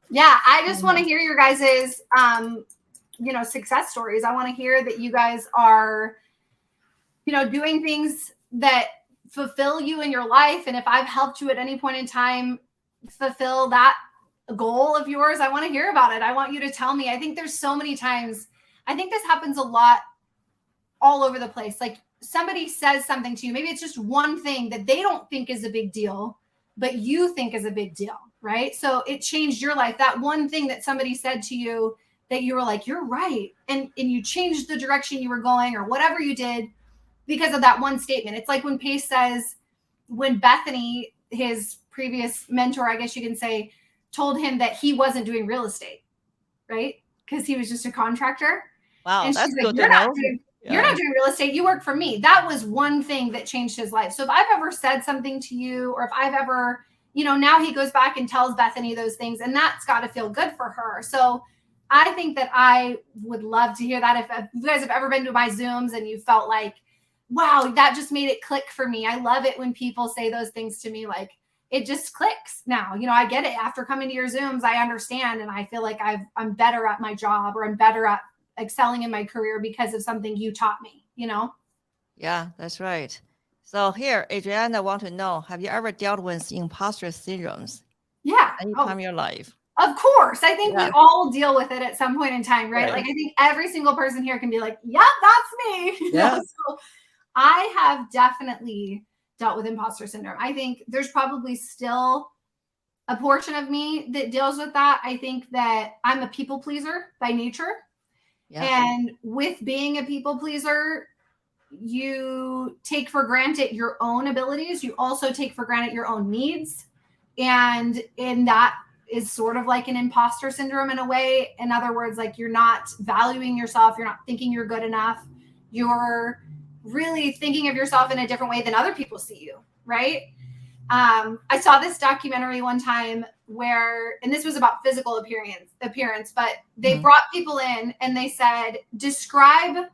S2: Yeah, I just want to hear your guys's, success stories. I want to hear that you guys are, doing things that fulfill you in your life. And if I've helped you at any point in time fulfill that goal of yours, I want to hear about it. I want you to tell me. I think there's so many times, I think this happens a lot all over the place. Like somebody says something to you, maybe it's just one thing that they don't think is a big deal, but you think is a big deal, right? So it changed your life. That one thing that somebody said to you that you were like, you're right. And you changed the direction you were going or whatever you did because of that one statement. It's like when Pace says, when Bethany, his previous mentor, I guess you can say, told him that he wasn't doing real estate, right? Because he was just a contractor.
S1: Wow,
S2: and
S1: that's
S2: she's
S1: good
S2: like,
S1: to know.
S2: You're not doing real estate. You work for me. That was one thing that changed his life. So if I've ever said something to you, or if I've ever, now he goes back and tells Bethany those things, and that's got to feel good for her. So I think that I would love to hear that. If you guys have ever been to my Zooms and you felt like, wow, that just made it click for me. I love it when people say those things to me. Like it just clicks now. I get it. After coming to your Zooms, I understand. And I feel like I'm better at my job, or I'm better at excelling in my career because of something you taught me,
S1: Yeah, that's right. So here, Adriana want to know, have you ever dealt with imposter syndromes?
S2: Yeah.
S1: Any time in your life?
S2: Of course. I think we all deal with it at some point in time, right? Like I think every single person here can be like, yep, that's me.
S1: Yeah.
S2: So I have definitely dealt with imposter syndrome. I think there's probably still a portion of me that deals with that. I think that I'm a people pleaser by nature. Yeah. And with being a people pleaser, you take for granted your own abilities. You also take for granted your own needs. And in that is sort of like an imposter syndrome in a way. In other words, like you're not valuing yourself. You're not thinking you're good enough. You're really thinking of yourself in a different way than other people see you, right? I saw this documentary one time where, and this was about physical appearance, but they brought people in and they said, describe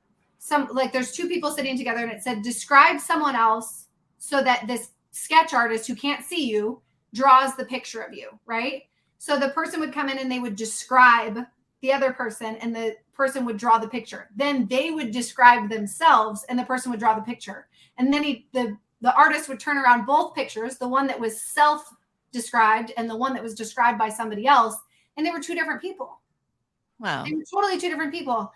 S2: there's two people sitting together and it said, describe someone else so that this sketch artist who can't see you draws the picture of you, right? So the person would come in and they would describe the other person and the person would draw the picture. Then they would describe themselves and the person would draw the picture. And then the artist would turn around both pictures, the one that was self-described and the one that was described by somebody else. And they were two different people.
S1: Wow.
S2: They were totally two different people.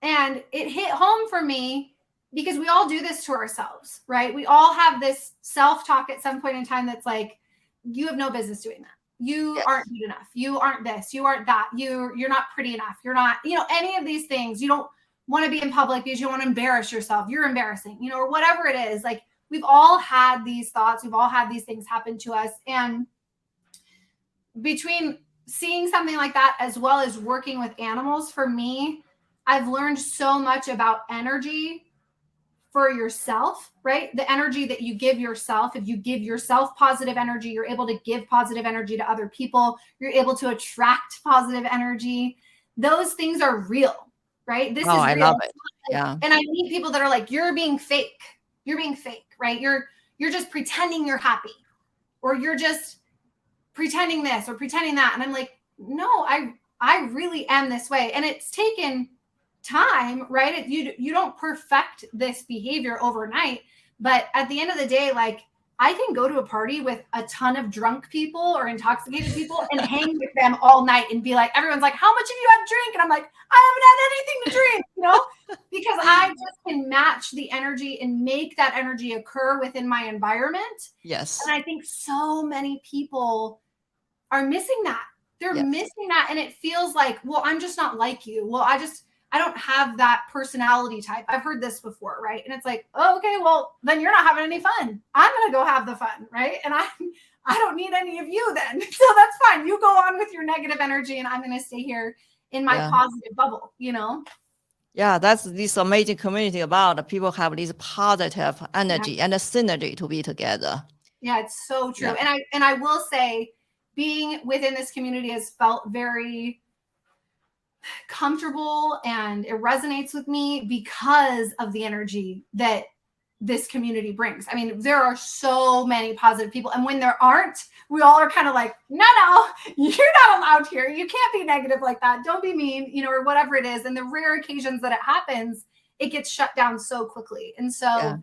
S2: And it hit home for me because we all do this to ourselves, right? We all have this self-talk at some point in time that's like, you have no business doing that. You aren't good enough. You aren't this. You aren't that. You're not pretty enough. You're not, any of these things. You don't want to be in public because you don't want to embarrass yourself. You're embarrassing, or whatever it is. Like we've all had these thoughts. We've all had these things happen to us. And between seeing something like that, as well as working with animals, for me, I've learned so much about energy for yourself, right? The energy that you give yourself. If you give yourself positive energy, you're able to give positive energy to other people. You're able to attract positive energy. Those things are real, right? This is real.
S1: I love it. Yeah.
S2: And I meet people that are like, you're being fake. You're being fake, right? You're just pretending you're happy, or you're just pretending this or pretending that. And I'm like, no, I really am this way. And it's taken time, right? You don't perfect this behavior overnight, but at the end of the day, like I can go to a party with a ton of drunk people or intoxicated people and hang with them all night and be like, everyone's like, how much have you had to drink? And I'm like, I haven't had anything to drink, because I just can match the energy and make that energy occur within my environment.
S1: Yes.
S2: And I think so many people are missing that. They're missing that. And it feels like, well, I'm just not like you. Well, I don't have that personality type. I've heard this before, right? And it's like, oh, okay, well, then you're not having any fun. I'm going to go have the fun, right? And I don't need any of you then. So that's fine. You go on with your negative energy and I'm going to stay here in my positive bubble, you know?
S1: Yeah, that's this amazing community about people have this positive energy and a synergy to be together.
S2: Yeah, it's so true. And I will say being within this community has felt very comfortable, and it resonates with me because of the energy that this community brings. I mean, there are so many positive people, and when there aren't, we all are kind of like, no, you're not allowed here. You can't be negative like that. Don't be mean, you know, or whatever it is. And the rare occasions that it happens, it gets shut down so quickly. And so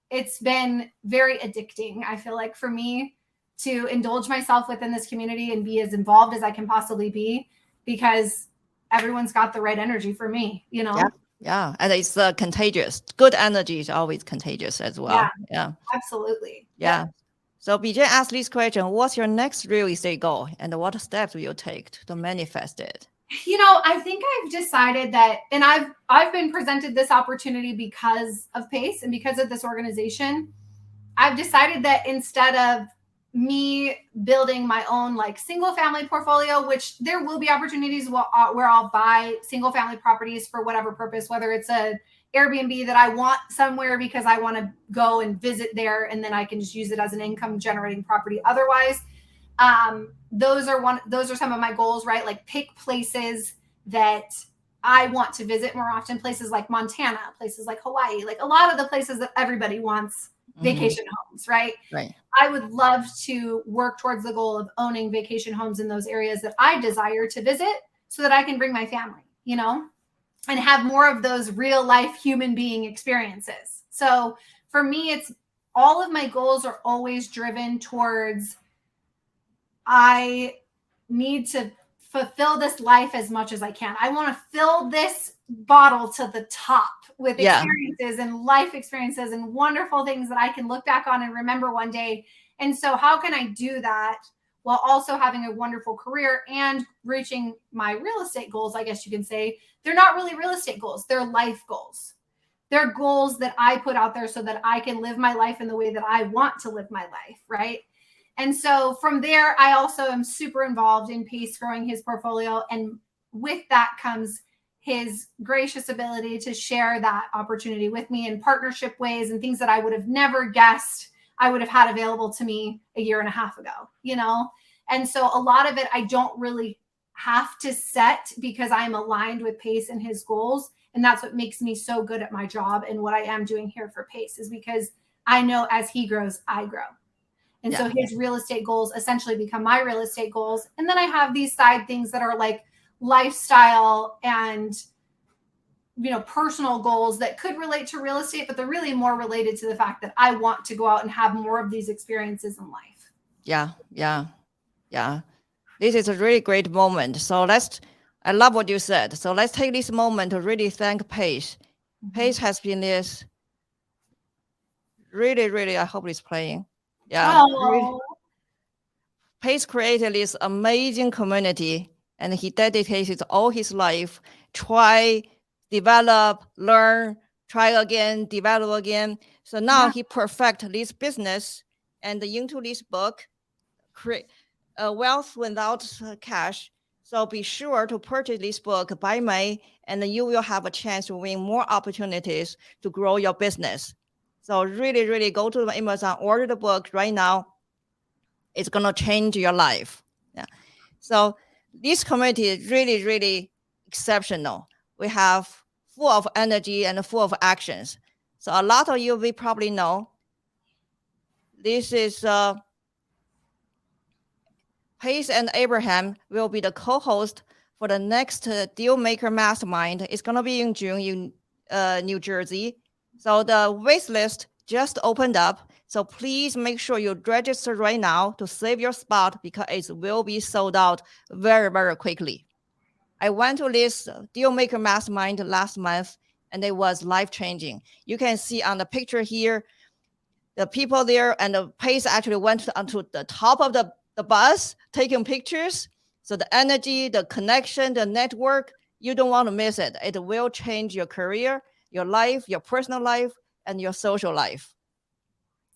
S2: it's been very addicting, I feel like, for me to indulge myself within this community and be as involved as I can possibly be, because everyone's got the right energy for me, you know?
S1: Yeah. And it's contagious. Good energy is always contagious as well. Yeah.
S2: Absolutely.
S1: Yeah. So BJ asked this question, what's your next real estate goal and what steps will you take to manifest it?
S2: You know, I think I've decided that, and I've been presented this opportunity because of PACE and because of this organization. I've decided that instead of me building my own like single family portfolio, which there will be opportunities where I'll buy single family properties for whatever purpose, whether it's a Airbnb that I want somewhere because I want to go and visit there, and then I can just use it as an income generating property. Otherwise, those are some of my goals, right? Like pick places that I want to visit more often, places like Montana, places like Hawaii, like a lot of the places that everybody wants vacation homes, right?
S1: Right.
S2: I would love to work towards the goal of owning vacation homes in those areas that I desire to visit so that I can bring my family, you know, and have more of those real life human being experiences. So for me, it's all of my goals are always driven towards I need to fulfill this life as much as I can. I want to fill this bottle to the top with experiences and life experiences and wonderful things that I can look back on and remember one day. And so how can I do that while also having a wonderful career and reaching my real estate goals? I guess you can say they're not really real estate goals. They're life goals. They're goals that I put out there so that I can live my life in the way that I want to live my life. Right. And so from there, I also am super involved in PACE growing his portfolio. And with that comes his gracious ability to share that opportunity with me in partnership ways and things that I would have never guessed I would have had available to me a year and a half ago, you know? And so a lot of it, I don't really have to set because I'm aligned with PACE and his goals. And that's what makes me so good at my job and what I am doing here for PACE, is because I know as he grows, I grow. And so his real estate goals essentially become my real estate goals. And then I have these side things that are like lifestyle and, you know, personal goals that could relate to real estate, but they're really more related to the fact that I want to go out and have more of these experiences in life.
S1: Yeah. This is a really great moment. So I love what you said. So let's take this moment to really thank PACE. PACE has been this really, I hope it's playing. Yeah.
S2: Oh.
S1: PACE created this amazing community, and he dedicated all his life, try, develop, learn, try again, develop again. So now he perfect this business and into this book, create wealth without cash. So be sure to purchase this book by May, and you will have a chance to win more opportunities to grow your business. So really go to Amazon, order the book right now. It's going to change your life. Yeah. So this community is really exceptional. We have full of energy and full of actions. So a lot of you will probably know this is PACE and Abraham will be the co-host for the next Deal Maker Mastermind. It's going to be in June in New Jersey. So the wait list just opened up. So please make sure you register right now to save your spot, because it will be sold out very quickly. I went to this Deal Maker Mastermind last month, and it was life-changing. You can see on the picture here, the people there, and the pace actually went onto the top of the bus taking pictures. So the energy, the connection, the network, you don't want to miss it. It will change your career, your life, your personal life, and your social life.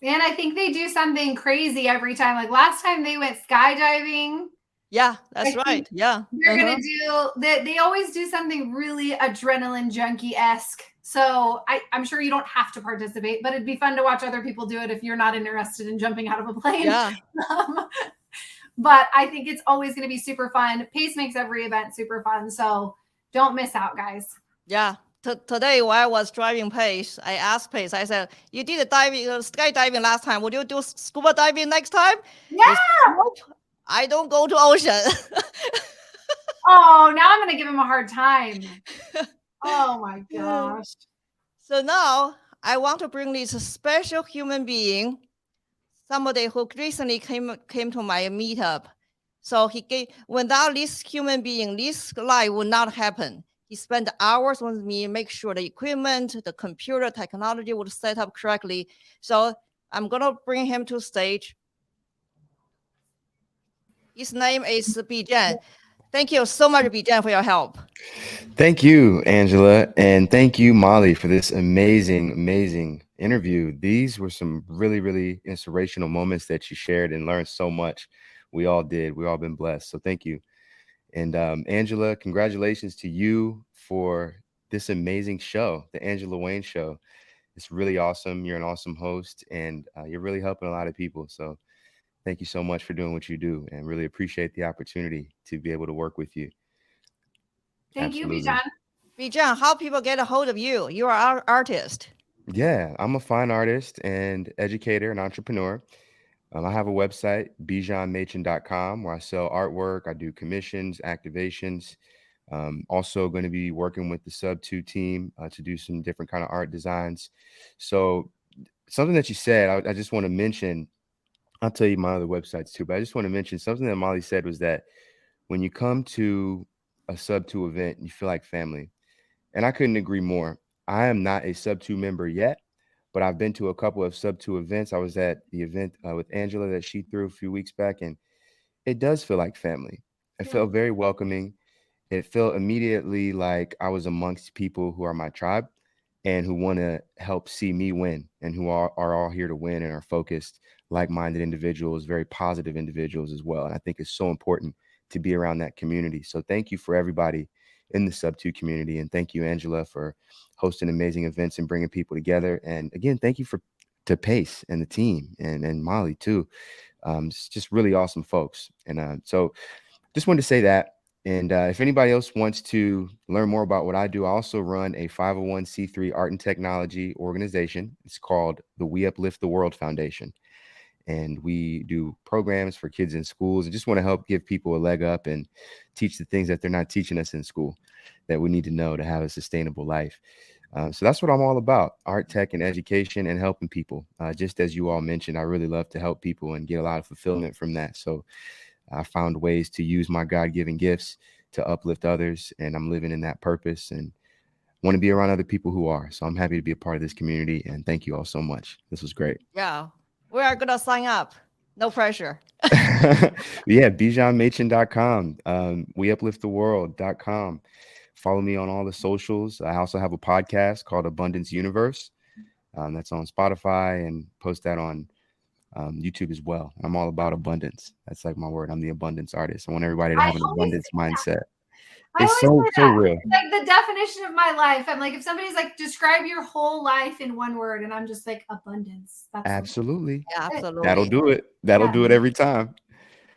S2: And I think they do something crazy every time. Like last time they went skydiving.
S1: Yeah, that's right. Yeah.
S2: They're going to do that. They always do something really adrenaline junkie-esque. So I'm sure you don't have to participate, but it'd be fun to watch other people do it if you're not interested in jumping out of a plane.
S1: Yeah.
S2: But I think it's always going to be super fun. Pace makes every event super fun. So don't miss out, guys.
S1: Yeah. Today, while I was driving Pace, I asked Pace, I said, you did skydiving last time. Would you do scuba diving next time?
S2: Yeah.
S1: Nope, I don't go to ocean.
S2: Oh, now I'm going to give him a hard time. Oh, my gosh.
S1: So now I want to bring this special human being, somebody who recently came to my meetup. So without this human being, this live would not happen. He spent hours with me, make sure the equipment, the computer technology would set up correctly. So I'm gonna bring him to stage. His name is Bijan. Thank you so much, Bijan, for your help.
S3: Thank you, Angela, and thank you, Molly, for this amazing interview. These were some really inspirational moments that you shared and learned so much. We all did. We all been blessed. So thank you. And Angela, congratulations to you for this amazing show, the Angela Wayne Show. It's really awesome. You're an awesome host, and you're really helping a lot of people. So thank you so much for doing what you do, and really appreciate the opportunity to be able to work with you.
S2: Thank you, Bijan.
S1: Bijan, how people get a hold of you? You are an artist.
S3: Yeah, I'm a fine artist and educator and entrepreneur. I have a website, bijanmachin.com, where I sell artwork. I do commissions, activations. Also going to be working with the SubTo team to do some different kind of art designs. So something that you said, I just want to mention, I'll tell you my other websites too, but I just want to mention something that Molly said was that when you come to a SubTo event, you feel like family. And I couldn't agree more. I am not a SubTo member yet, but I've been to a couple of SubTo events. I was at the event with Angela that she threw a few weeks back, and it does feel like family. It felt very welcoming. It felt immediately like I was amongst people who are my tribe and who want to help see me win, and who are all here to win and are focused, like-minded individuals, very positive individuals as well. And I think it's so important to be around that community. So thank you for everybody in the SubTo community. And thank you, Angela, for hosting amazing events and bringing people together. And again, thank you to Pace and the team, and Molly too. It's just really awesome folks. And so just wanted to say that. And if anybody else wants to learn more about what I do, I also run a 501c3 art and technology organization. It's called the We Uplift the World Foundation. And we do programs for kids in schools and just want to help give people a leg up and teach the things that they're not teaching us in school that we need to know to have a sustainable life. So that's what I'm all about: art, tech, and education, and helping people. Just as you all mentioned, I really love to help people and get a lot of fulfillment from that. So I found ways to use my God-given gifts to uplift others, and I'm living in that purpose and want to be around other people who are. So I'm happy to be a part of this community, and thank you all so much. This was great.
S1: Yeah, we are gonna sign up. No pressure.
S3: Yeah, bijanmachin.com, weuplifttheworld.com. Follow me on all the socials. I also have a podcast called Abundance Universe. That's on Spotify, and post that on YouTube as well. I'm all about abundance. That's like my word. I'm the abundance artist. I want everybody to have an abundance mindset. It's so real.
S2: It's like the definition of my life. I'm like, if somebody's like, describe your whole life in one word, and I'm just like, abundance. That's
S3: absolutely.
S1: Yeah, absolutely.
S3: That'll do it. That'll do it every time.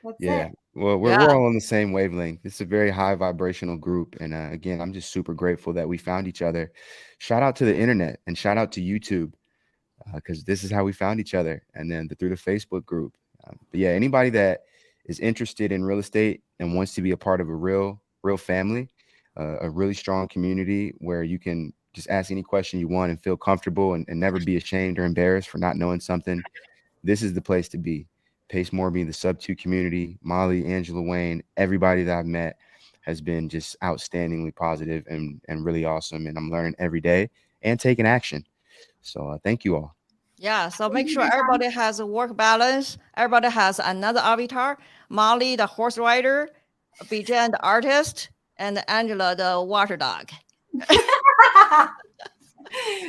S2: That's
S3: it. Well, we're all on the same wavelength. It's a very high vibrational group. And again, I'm just super grateful that we found each other. Shout out to the internet and shout out to YouTube, because this is how we found each other. And then through the Facebook group. But yeah, anybody that is interested in real estate and wants to be a part of a real family, a really strong community where you can just ask any question you want and feel comfortable and never be ashamed or embarrassed for not knowing something, this is the place to be. Pace Morby, the SubTo community, Molly, Angela Wayne, everybody that I've met has been just outstandingly positive and really awesome. And I'm learning every day and taking action. So thank you all.
S1: Yeah, so
S2: Thank
S1: make
S2: you,
S1: sure
S2: Bijan.
S1: everybody has a work balance. Everybody has another avatar. Molly, the horse rider, Bijan, the artist, and Angela, the water dog.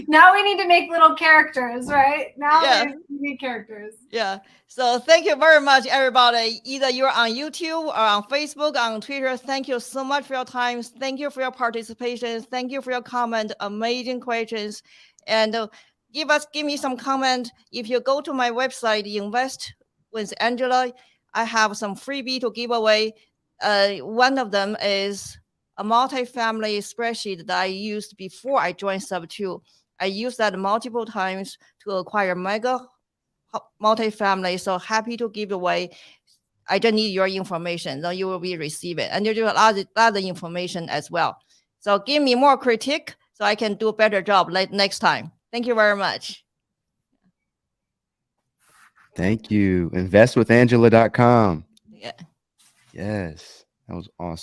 S2: Now we need to make little characters, right? Now
S1: Yeah.
S2: we need characters.
S1: Yeah. So thank you very much, everybody. Either you're on YouTube or on Facebook, on Twitter. Thank you so much for your time. Thank you for your participation. Thank you for your comment. Amazing questions. And give me some comment. If you go to my website, Invest with Angela, I have some freebie to give away. One of them is a multifamily spreadsheet that I used before I joined SubTo. I used that multiple times to acquire mega multifamily. So happy to give away. I just need your information, then you will be receive it. And you do a lot of information as well. So give me more critique so I can do a better job next time. Thank you very much.
S3: Thank you. Investwithangela.com.
S1: Yeah.
S3: Yes, that was awesome.